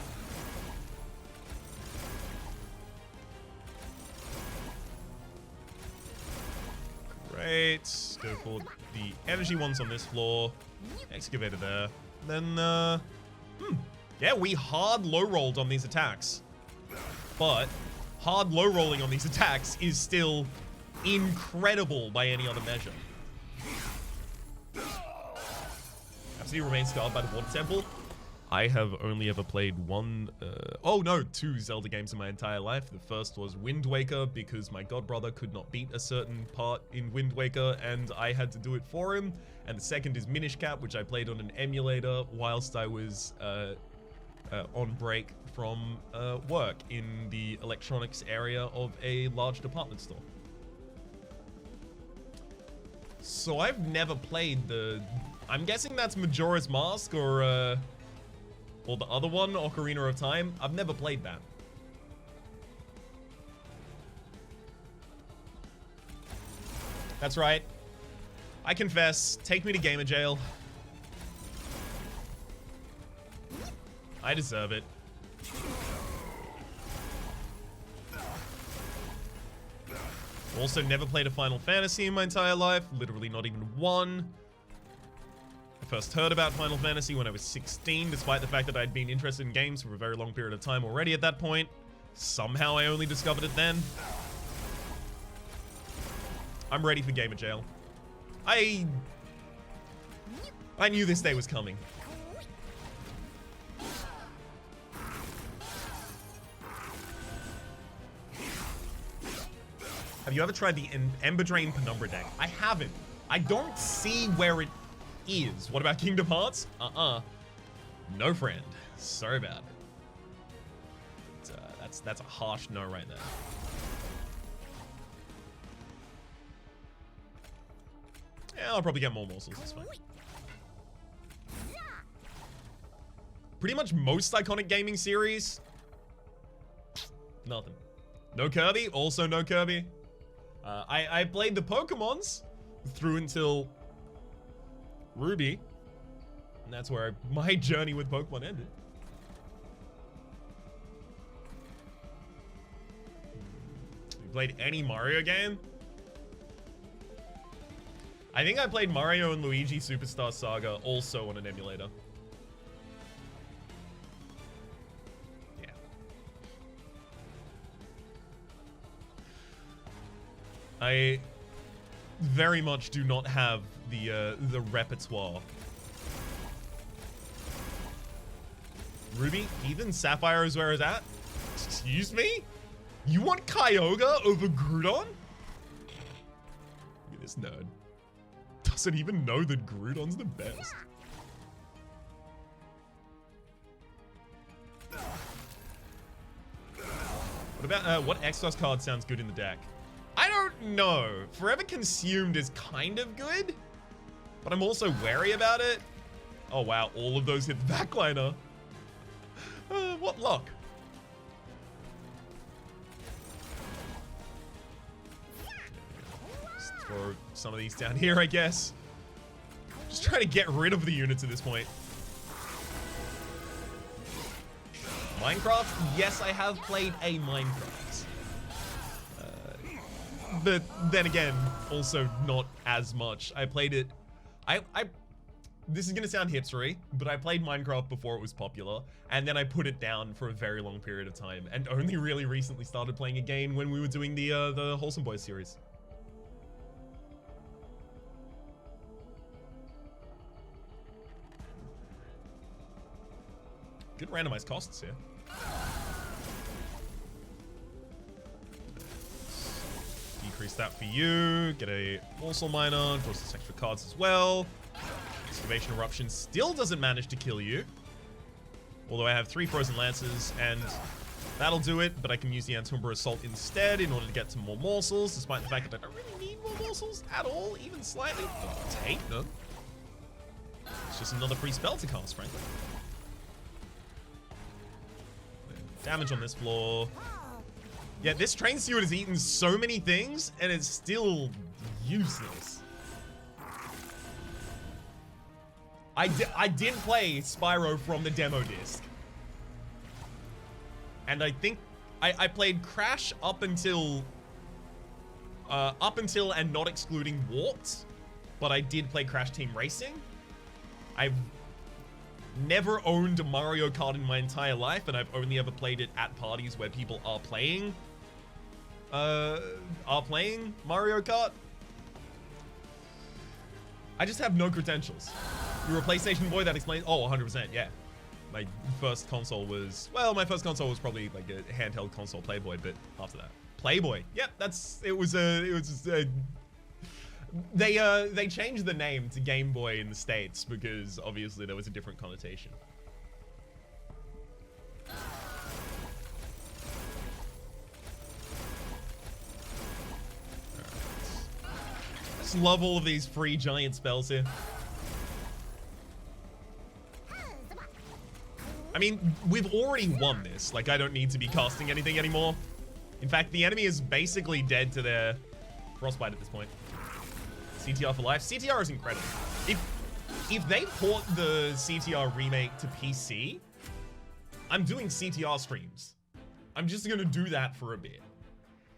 Speaker 1: Great. Go for the energy ones on this floor. Excavator there. Then, yeah, we hard low rolled on these attacks. But hard low rolling on these attacks is still incredible by any other measure. Rhapsody remains scarred by the Water Temple. I have only ever played two Zelda games in my entire life. The first was Wind Waker because my godbrother could not beat a certain part in Wind Waker and I had to do it for him. And the second is Minish Cap, which I played on an emulator whilst I was on break from work in the electronics area of a large department store. So I've never played I'm guessing that's Majora's Mask or the other one, Ocarina of Time. I've never played that. That's right. I confess, take me to gamer jail. I deserve it. Also, never played a Final Fantasy in my entire life. Literally not even one. I first heard about Final Fantasy when I was 16, despite the fact that I'd been interested in games for a very long period of time already at that point. Somehow I only discovered it then. I'm ready for gamer jail. I knew this day was coming. Have you ever tried the Ember Drain Penumbra deck? I haven't. I don't see where it is. What about Kingdom Hearts? No friend. Sorry about it. But, that's a harsh no right there. Yeah, I'll probably get more morsels. It's fine. Pretty much most iconic gaming series. Nothing. No Kirby. Also no Kirby. I played the Pokemons through until Ruby. And that's where my journey with Pokemon ended. You played any Mario game? I think I played Mario and Luigi Superstar Saga also on an emulator. Yeah. I very much do not have the repertoire. Ruby, Ethan, Sapphire is where it's at? Excuse me? You want Kyogre over Groudon? Look at this nerd. Doesn't even know that Groudon's the best. What about, what Exos card sounds good in the deck? I don't know. Forever Consumed is kind of good, but I'm also wary about it. Oh wow, all of those hit the backliner. What luck? Just throw some of these down here, I guess. Just trying to get rid of the units at this point. Minecraft? Yes, I have played a Minecraft. But then again, also not as much. I played it... This is going to sound hipstery, but I played Minecraft before it was popular, and then I put it down for a very long period of time, and only really recently started playing again when we were doing the Wholesome Boys series. Good randomized costs here. Decrease that for you. Get a Morsel Miner. Draw some extra cards as well. Excavation Eruption still doesn't manage to kill you. Although I have 3 Frozen Lances, and that'll do it. But I can use the Antumbra Assault instead in order to get some more morsels, despite the fact that I don't really need more morsels at all, even slightly. I'll take them. It's just another free spell to cast, frankly. Damage on this floor. Yeah, this train steward has eaten so many things, and it's still useless. I did play Spyro from the demo disc. And I think I played Crash up until and not excluding Warped, but I did play Crash Team Racing. I've never owned a Mario Kart in my entire life, and I've only ever played it at parties where people are playing Mario Kart. I just have no credentials. You're a PlayStation boy, that explains. Oh, 100%, yeah. My first console was, well, my first console was probably like a handheld console, Playboy, but after that, Playboy. Yep, they changed the name to Game Boy in the States because obviously there was a different connotation. I just love all of these free giant spells here. I mean, we've already won this. Like, I don't need to be casting anything anymore. In fact, the enemy is basically dead to their frostbite at this point. CTR for life. CTR is incredible. If they port the CTR remake to PC, I'm doing CTR streams. I'm just gonna do that for a bit.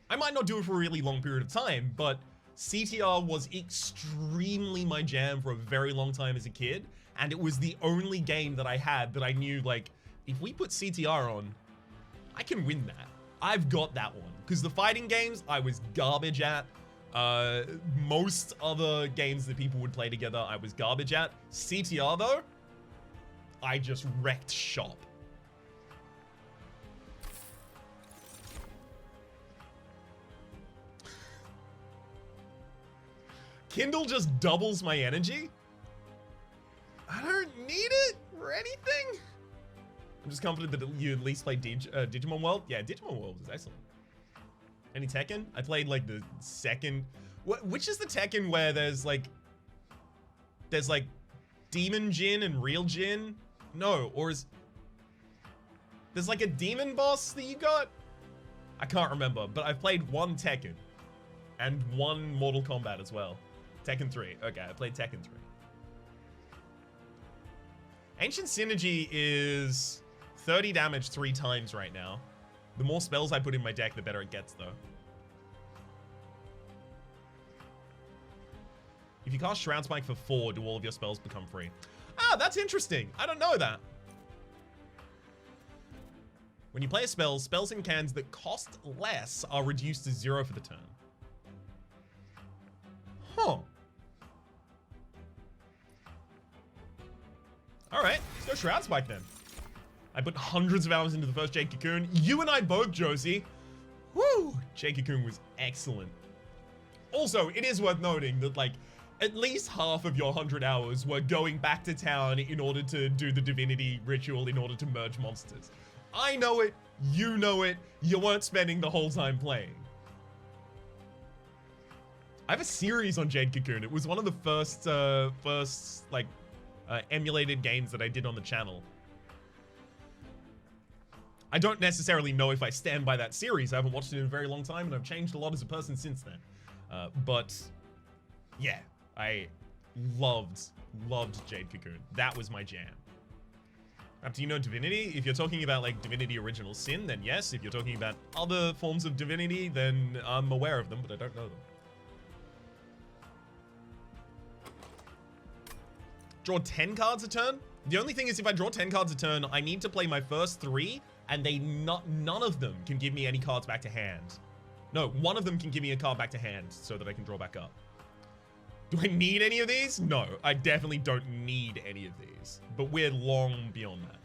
Speaker 1: I might not do it for a really long period of time, but CTR was extremely my jam for a very long time as a kid, and it was the only game that I had that I knew, like, if we put CTR on, I can win that. I've got that one. Because the fighting games, I was garbage at. Most other games that people would play together, I was garbage at. CTR, though, I just wrecked shop. Kindle just doubles my energy. I don't need it for anything. I'm just confident that you at least play Digimon World. Yeah, Digimon World is excellent. Any Tekken? I played like the second. Which is the Tekken where there's like Demon Jin and Real Jin? No, or is there's like a demon boss that you got? I can't remember, but I've played one Tekken and one Mortal Kombat as well. Tekken 3. Okay, I played Tekken 3. Ancient Synergy is 30 damage 3 times right now. The more spells I put in my deck, the better it gets, though. If you cast Shroud Spike for 4, do all of your spells become free? Ah, that's interesting. I don't know that. When you play a spell, spells in cans that cost less are reduced to 0 for the turn. Huh. Alright, let's go Shroud Spike then. I put hundreds of hours into the first Jade Cocoon. You and I both, Josie. Woo! Jade Cocoon was excellent. Also, it is worth noting that, like, at least half of your 100 hours were going back to town in order to do the divinity ritual in order to merge monsters. I know it, you know it, you weren't spending the whole time playing. I have a series on Jade Cocoon. It was one of the first emulated games that I did on the channel. I don't necessarily know if I stand by that series. I haven't watched it in a very long time, and I've changed a lot as a person since then. But yeah, I loved Jade Cocoon. That was my jam. Do you know Divinity? If you're talking about like Divinity Original Sin, then yes. If you're talking about other forms of Divinity, then I'm aware of them, but I don't know them. Draw 10 cards a turn? The only thing is, if I draw 10 cards a turn, I need to play my first 3, and none of them can give me any cards back to hand. No, one of them can give me a card back to hand so that I can draw back up. Do I need any of these? No, I definitely don't need any of these. But we're long beyond that.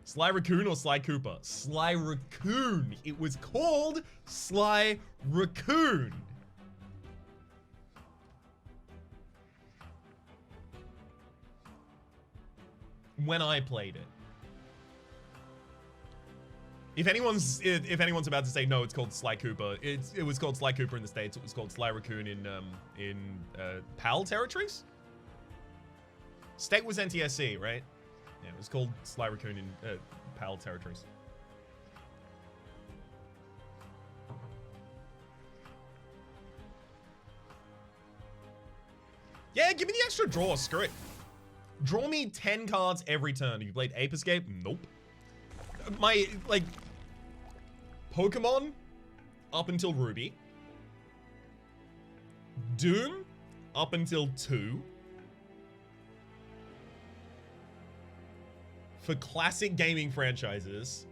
Speaker 1: Sly Raccoon or Sly Cooper? Sly Raccoon. It was called Sly Raccoon. When I played it. If anyone's about to say no, it's called Sly Cooper. It was called Sly Cooper in the States. It was called Sly Raccoon in PAL territories. State was NTSC, right? Yeah, it was called Sly Raccoon in PAL territories. Yeah, give me the extra draw. Screw it. Draw me 10 cards every turn. Have you played Ape Escape? Nope. My, like, Pokemon up until Ruby. Doom up until 2. For classic gaming franchises.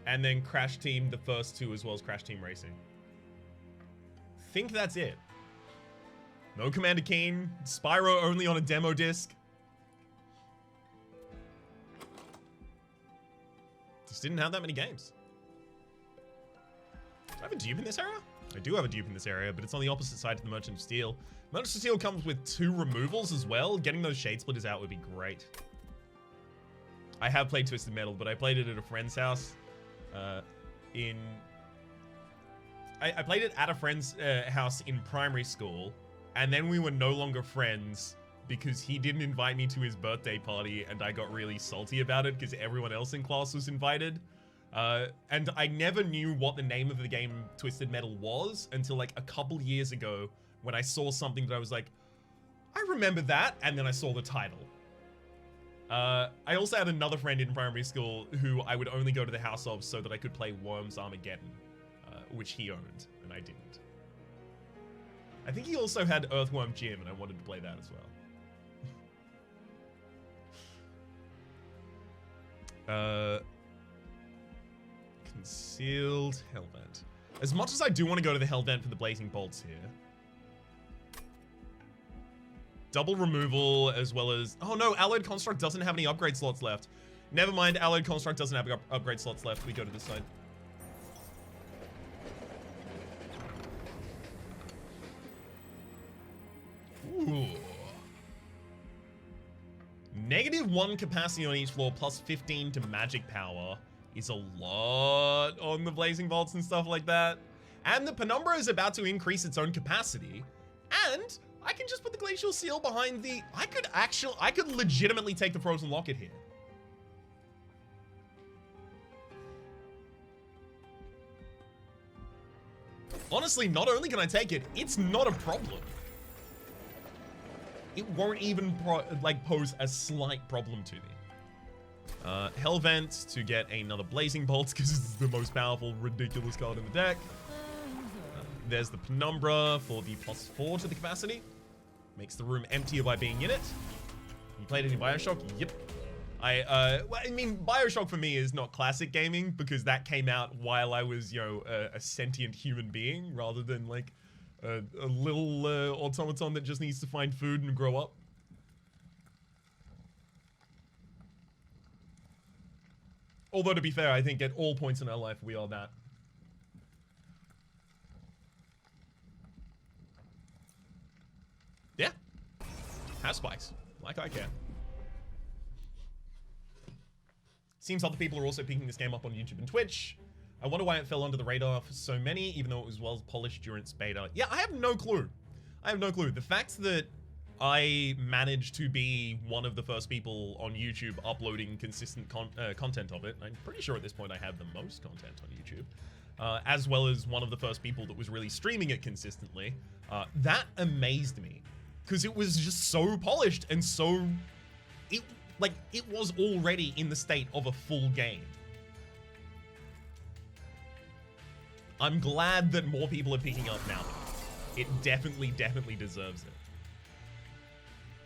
Speaker 1: And then Crash Team, the first 2, as well as Crash Team Racing. Think that's it. No Commander Keen. Spyro only on a demo disc. Just didn't have that many games. Do I have a dupe in this area? I do have a dupe in this area, but it's on the opposite side to the Merchant of Steel. Merchant of Steel comes with 2 removals as well. Getting those Shade Splitters out would be great. I have played Twisted Metal, but I played it at a friend's house. I played it at a friend's house in primary school, and then we were no longer friends because he didn't invite me to his birthday party, and I got really salty about it because everyone else in class was invited. And I never knew what the name of the game Twisted Metal was until like a couple years ago when I saw something that I was like, I remember that, and then I saw the title. I also had another friend in primary school who I would only go to the house of so that I could play Worms Armageddon, which he owned, and I didn't. I think he also had Earthworm Jim, and I wanted to play that as well. Concealed Hellvent. As much as I do want to go to the Hellvent for the Blazing Bolts here. Double removal as well as... Oh no, Alloyed Construct doesn't have any upgrade slots left. Never mind, Alloyed Construct doesn't have upgrade slots left. We go to this side. Ooh. -1 capacity on each floor plus 15 to magic power is a lot on the Blazing Bolts and stuff like that. And the Penumbra is about to increase its own capacity. And I can just put the Glacial Seal behind the... I could legitimately take the Frozen Locket here. Honestly, not only can I take it, it's not a problem. It won't even pose a slight problem to me. Hellvent to get another Blazing Bolt because it's the most powerful, ridiculous card in the deck. There's the Penumbra for the +4 to the capacity. Makes the room emptier by being in it. You played any Bioshock? Yep. Well, I mean, Bioshock for me is not classic gaming because that came out while I was, you know, a sentient human being rather than like a little automaton that just needs to find food and grow up. Although, to be fair, I think at all points in our life, we are that. Yeah. Have spikes. Like I can. Seems other people are also picking this game up on YouTube and Twitch. I wonder why it fell under the radar for so many, even though it was well polished during its beta. Yeah, I have no clue. I have no clue. The fact that I managed to be one of the first people on YouTube uploading consistent content of it, I'm pretty sure at this point I have the most content on YouTube, as well as one of the first people that was really streaming it consistently, that amazed me. Because it was just so polished and so... It was already in the state of a full game. I'm glad that more people are picking up now. It definitely deserves it.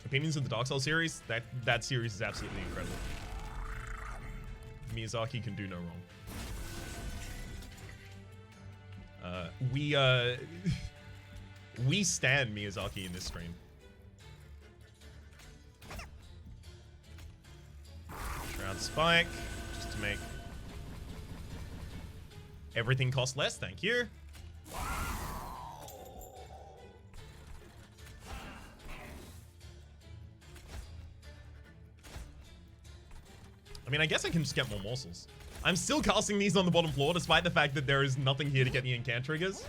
Speaker 1: Opinions of the Dark Souls series? That series is absolutely incredible. Miyazaki can do no wrong. We stan Miyazaki in this stream. Shroud Spike, just to make everything cost less, thank you. I mean, I guess I can just get more morsels. I'm still casting these on the bottom floor, despite the fact that there is nothing here to get the incant triggers.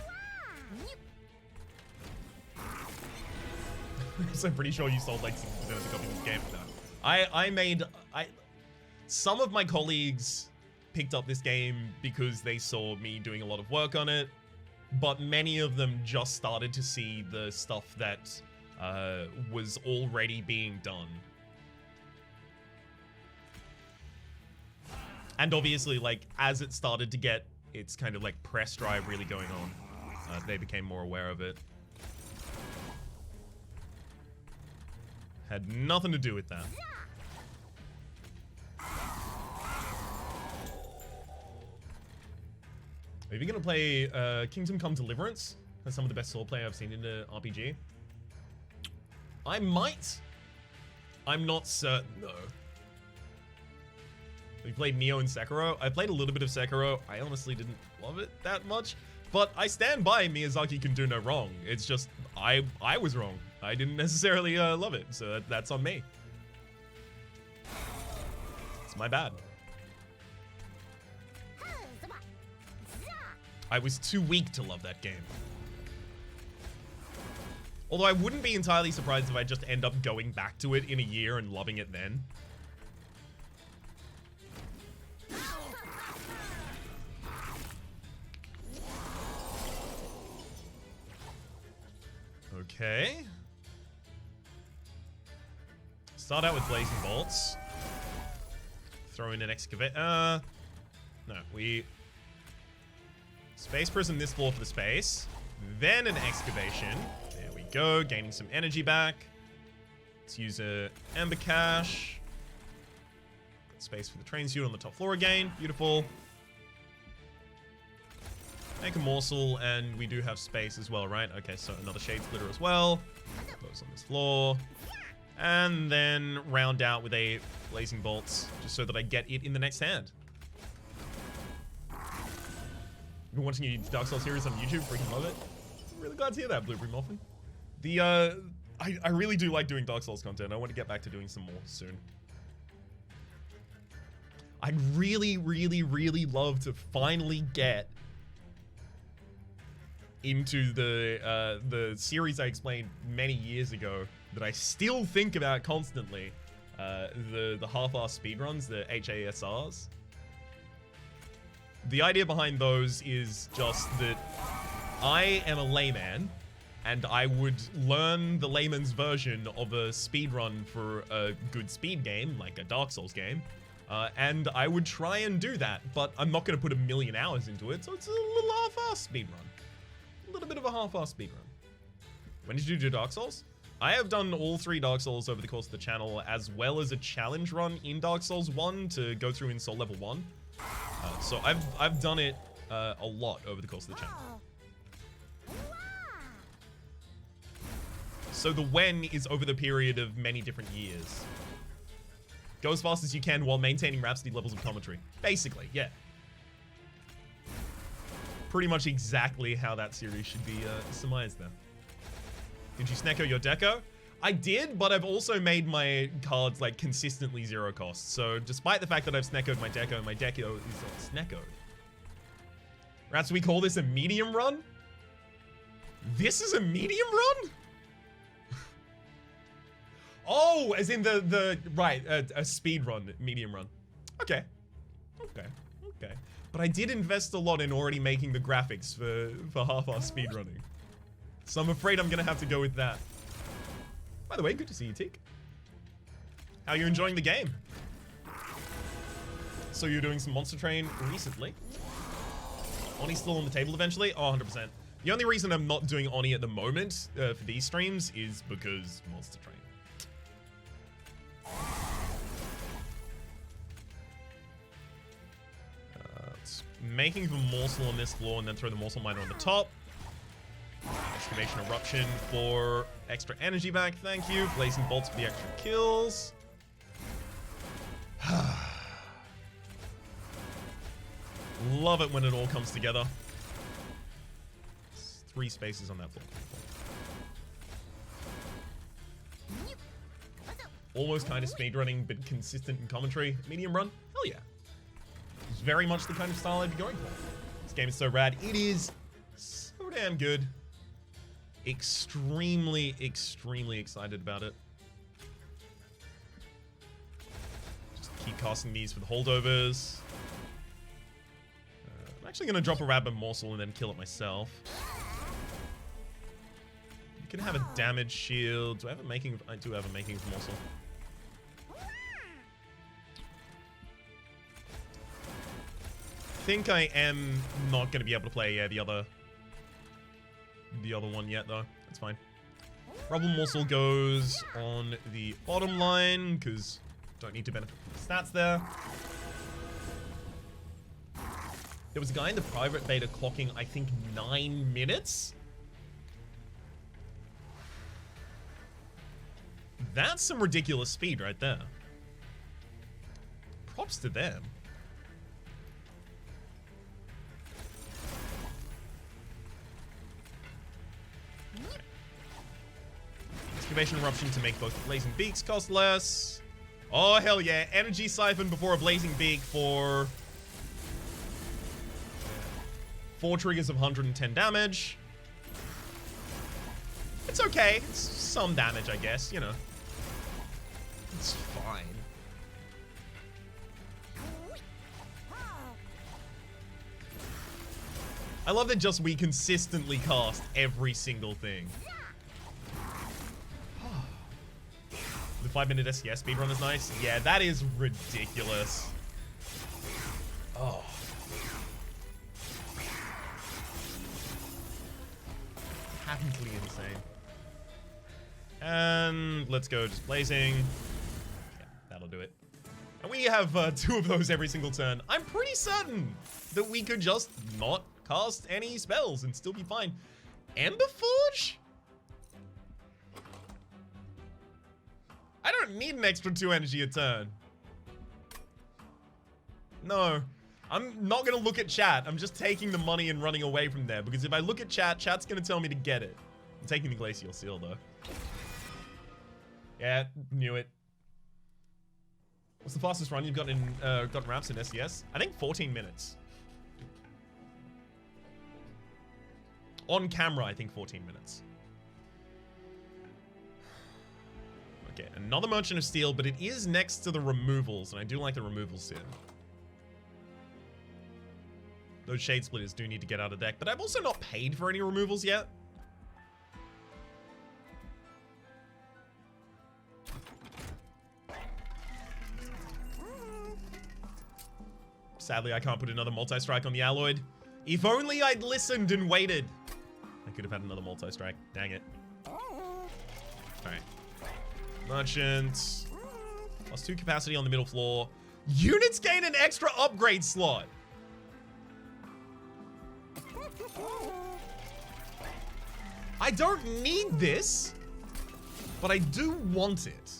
Speaker 1: So I'm pretty sure you sold like 60% of the copies of this game. No. Some of my colleagues picked up this game because they saw me doing a lot of work on it. but many of them just started to see the stuff that was already being done. And obviously, like, as it started to get its kind of like press drive really going on, they became more aware of it. Had nothing to do with that. Are you gonna play Kingdom Come Deliverance? That's some of the best sword play I've seen in the RPG. I might. I'm not certain though. We played Neo and Sekiro. I played a little bit of Sekiro. I honestly didn't love it that much, but I stand by Miyazaki can do no wrong. It's just I was wrong. I didn't necessarily love it, so that's on me. It's my bad. I was too weak to love that game. Although I wouldn't be entirely surprised if I just end up going back to it in a year and loving it then. Okay. Start out with Blazing Bolts. Throw in an excavate. No, we... Space Prism this floor for the space. Then an excavation. There we go, gaining some energy back. Let's use a Ember Cache. Space for the train suit on the top floor again. Beautiful. Make a morsel, and we do have space as well, right? Okay, so another Shade Splitter as well. Those on this floor. And then round out with a Blazing Bolts, just so that I get it in the next hand. Been watching your Dark Souls series on YouTube, freaking love it. Really glad to hear that, Blueberry Muffin. The, I really do like doing Dark Souls content. I want to get back to doing some more soon. I'd really, really, really love to finally get into the series I explained many years ago that I still think about constantly. The half-ass speedruns, the HASRs. The idea behind those is just that I am a layman, and I would learn the layman's version of a speedrun for a good speed game, like a Dark Souls game, and I would try and do that, but I'm not going to put a million hours into it, so it's a little half-ass speedrun. A little bit of a half-ass speedrun. When did you do Dark Souls? I have done all 3 Dark Souls over the course of the channel, as well as a challenge run in Dark Souls 1 to go through in Soul Level 1. So I've done it a lot over the course of the channel. So the when is over the period of many different years. Go as fast as you can while maintaining Rhapsody levels of commentary. Basically, yeah. Pretty much exactly how that series should be surmised there. Did you snecko your deco? I did, but I've also made my cards like consistently 0 cost. So despite the fact that I've sneckoed my deco is not sneckoed. Rats, we call this a medium run? This is a medium run? Oh, as in right, a speed run, medium run. Okay. But I did invest a lot in already making the graphics for half-ass speedrunning. So I'm afraid I'm gonna have to go with that. By the way, good to see you, Teak. How are you enjoying the game? So you're doing some Monster Train recently. Oni's still on the table eventually? Oh, 100%. The only reason I'm not doing Oni at the moment for these streams is because Monster Train. Making the morsel on this floor and then throw the morsel miner on the top. Excavation Eruption for extra energy back, thank you. Blazing Bolts for the extra kills. Love it when it all comes together. 3 spaces on that floor. Almost kind of speedrunning, but consistent in commentary. Medium run? Hell yeah. It's very much the kind of style I'd be going for. This game is so rad. It is so damn good. Extremely, extremely excited about it. Just keep casting these for the holdovers. actually going to drop a Rabbit Morsel and then kill it myself. You can have a damage shield. Do I have a making? I do have a making of Morsel. I think I am not going to be able to play the other one yet, though. That's fine. Rubble Morsel goes on the bottom line, because don't need to benefit from the stats there. There was a guy in the private beta clocking, I think, 9 minutes? That's some ridiculous speed right there. Props to them. Excavation Eruption to make both Blazing Beaks cost less. Oh, hell yeah. Energy Siphon before a Blazing Beak for 4 triggers of 110 damage. It's okay. It's some damage, I guess, you know. It's fine. I love that just we consistently cast every single thing. The 5-minute SCS speedrun is nice. Yeah, that is ridiculous. Oh. Patently insane. And let's go just Blazing. Yeah, that'll do it. And we have 2 of those every single turn. I'm pretty certain that we could just not cast any spells and still be fine. Ember Forge? I don't need an extra 2 energy a turn. No. I'm not going to look at chat. I'm just taking the money and running away from there. Because if I look at chat, chat's going to tell me to get it. I'm taking the Glacial Seal, though. Yeah, knew it. What's the fastest run you've got in Rhapsody in SCS? I think 14 minutes. On camera, I think 14 minutes. Okay, another Merchant of Steel, but it is next to the removals, and I do like the removals here. Those Shade Splitters do need to get out of deck, but I've also not paid for any removals yet. Sadly, I can't put another multi-strike on the Alloyed. If only I'd listened and waited. I could have had another multi-strike. Dang it. Alright. Merchant. +2 capacity on the middle floor. Units gain an extra upgrade slot. I don't need this, but I do want it.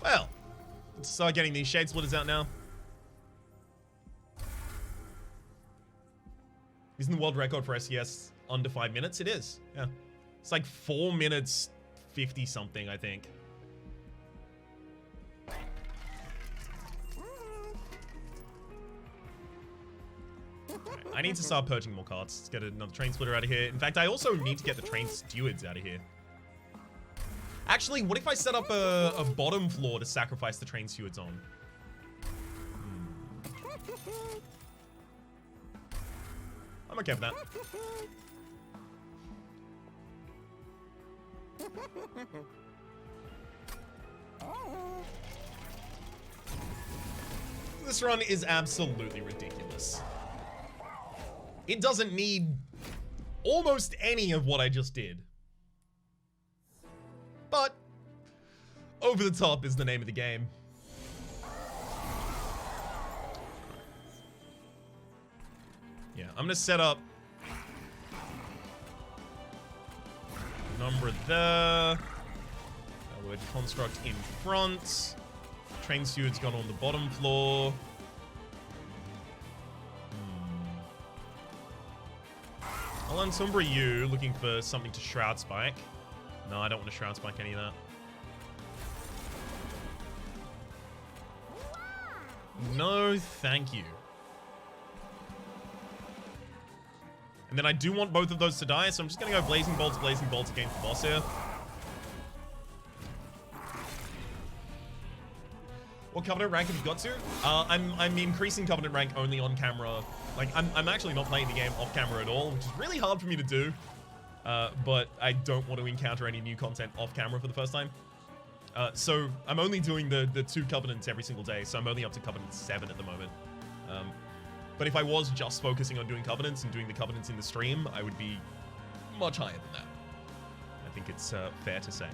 Speaker 1: Well, let's start getting these Shade Splitters out now. Isn't the world record for SCS under 5 minutes? It is, yeah. It's like 4 minutes 50 something, I think. Okay, I need to start purging more cards. Let's get another Train Splitter out of here. In fact, I also need to get the Train Stewards out of here. Actually, what if I set up a bottom floor to sacrifice the Train Stewards on? I'm okay with that. This run is absolutely ridiculous. It doesn't need almost any of what I just did. But over the top is the name of the game. Yeah, I'm gonna set up Umbra there. Alloyed Construct in front. Train Steward's gone on the bottom floor. I'll Umbra you, looking for something to Shroud Spike. No, I don't want to Shroud Spike any of that. No, thank you. And then I do want both of those to die, so I'm just going to go Blazing Bolts against the boss here. What Covenant rank have you got to? I'm increasing Covenant rank only on camera. Like, I'm actually not playing the game off camera at all, which is really hard for me to do. But I don't want to encounter any new content off camera for the first time. So I'm only doing the 2 Covenants every single day, so I'm only up to Covenant 7 at the moment. But if I was just focusing on doing Covenants and doing the Covenants in the stream, I would be much higher than that. I think it's fair to say.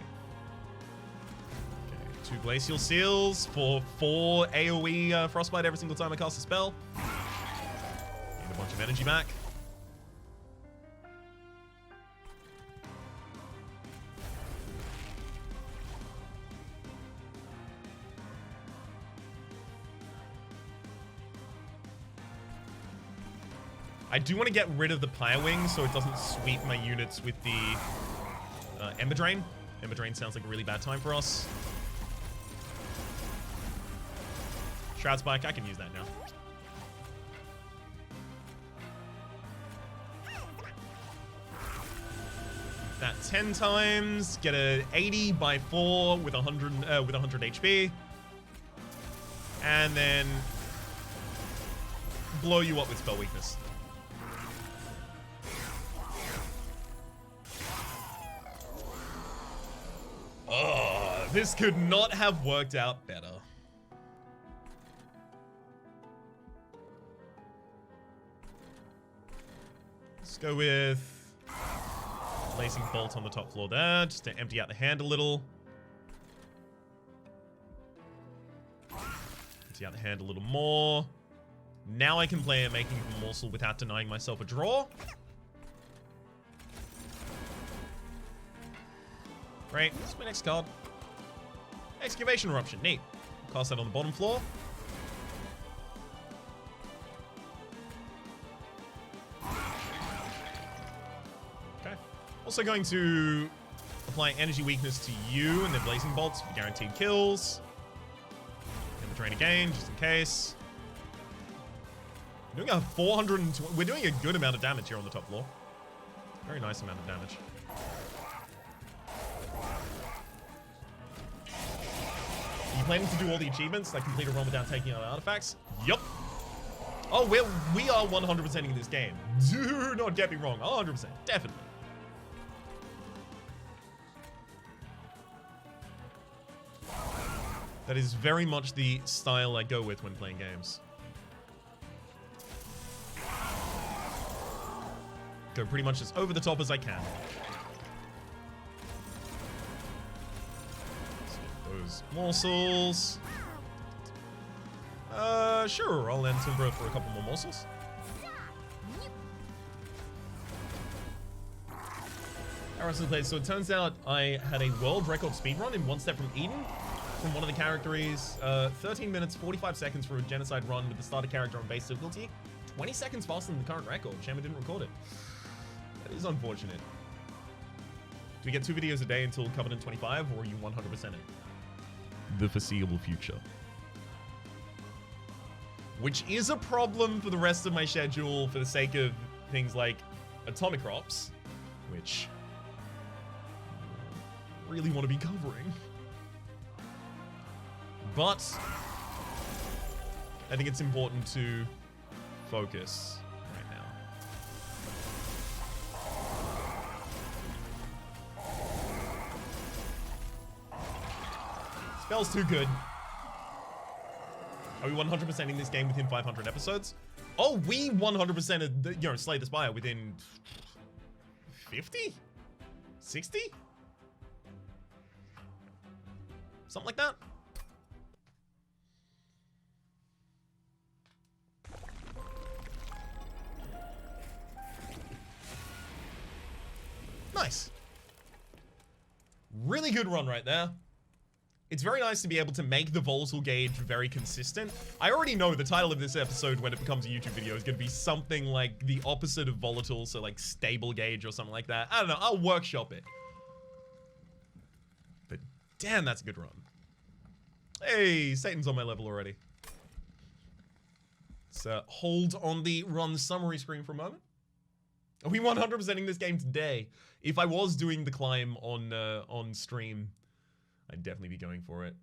Speaker 1: 2 Glacial Seals for 4 AoE Frostbite every single time I cast a spell. Get a bunch of energy back. I do want to get rid of the Pyre Wings so it doesn't sweep my units with the Ember Drain. Ember Drain sounds like a really bad time for us. Shroud Spike, I can use that now. That 10 times, get a 80 by 4 with 100 HP. And then blow you up with Spell Weakness. Oh, this could not have worked out better. Let's go with Blazing Bolt on the top floor there, just to empty out the hand a little. Empty out the hand a little more. Now I can play a Making of a Morsel without denying myself a draw. Great. What's my next card? Excavation Eruption. Neat. Cast that on the bottom floor. Okay. Also going to apply Energy Weakness to you and then Blazing Bolts for guaranteed kills. And the drain again, just in case. We're doing a 420. We're doing a good amount of damage here on the top floor. Very nice amount of damage. Are you planning to do all the achievements, like complete a run without taking out artifacts? Yup. Oh, we are 100%ing this game. Do not get me wrong. 100%. Definitely. That is very much the style I go with when playing games. Go pretty much as over the top as I can. Those morsels. Sure, I'll end Umbra for a couple more morsels. Played. So it turns out I had a world record speedrun in One Step from Eden from one of the characters. 13 minutes, 45 seconds for a genocide run with the starter character on base difficulty. 20 seconds faster than the current record. Shame I didn't record it. That is unfortunate. Do we get 2 videos a day until Covenant 25, or are you 100% it? The foreseeable future. Which is a problem for the rest of my schedule for the sake of things like Atomic Crops, which I really want to be covering. But I think it's important to focus right now. Spell's too good. Are we 100%ing this game within 500 episodes? Oh, we 100%ed, Slay the Spire within 50? 60? Something like that? Nice. Really good run right there. It's very nice to be able to make the volatile gauge very consistent. I already know the title of this episode when it becomes a YouTube video is going to be something like the opposite of volatile, so like stable gauge or something like that. I don't know, I'll workshop it. But damn, that's a good run. Hey, Satan's on my level already. So hold on the run summary screen for a moment. Are we 100%ing this game today? If I was doing the climb on stream, I'd definitely be going for it.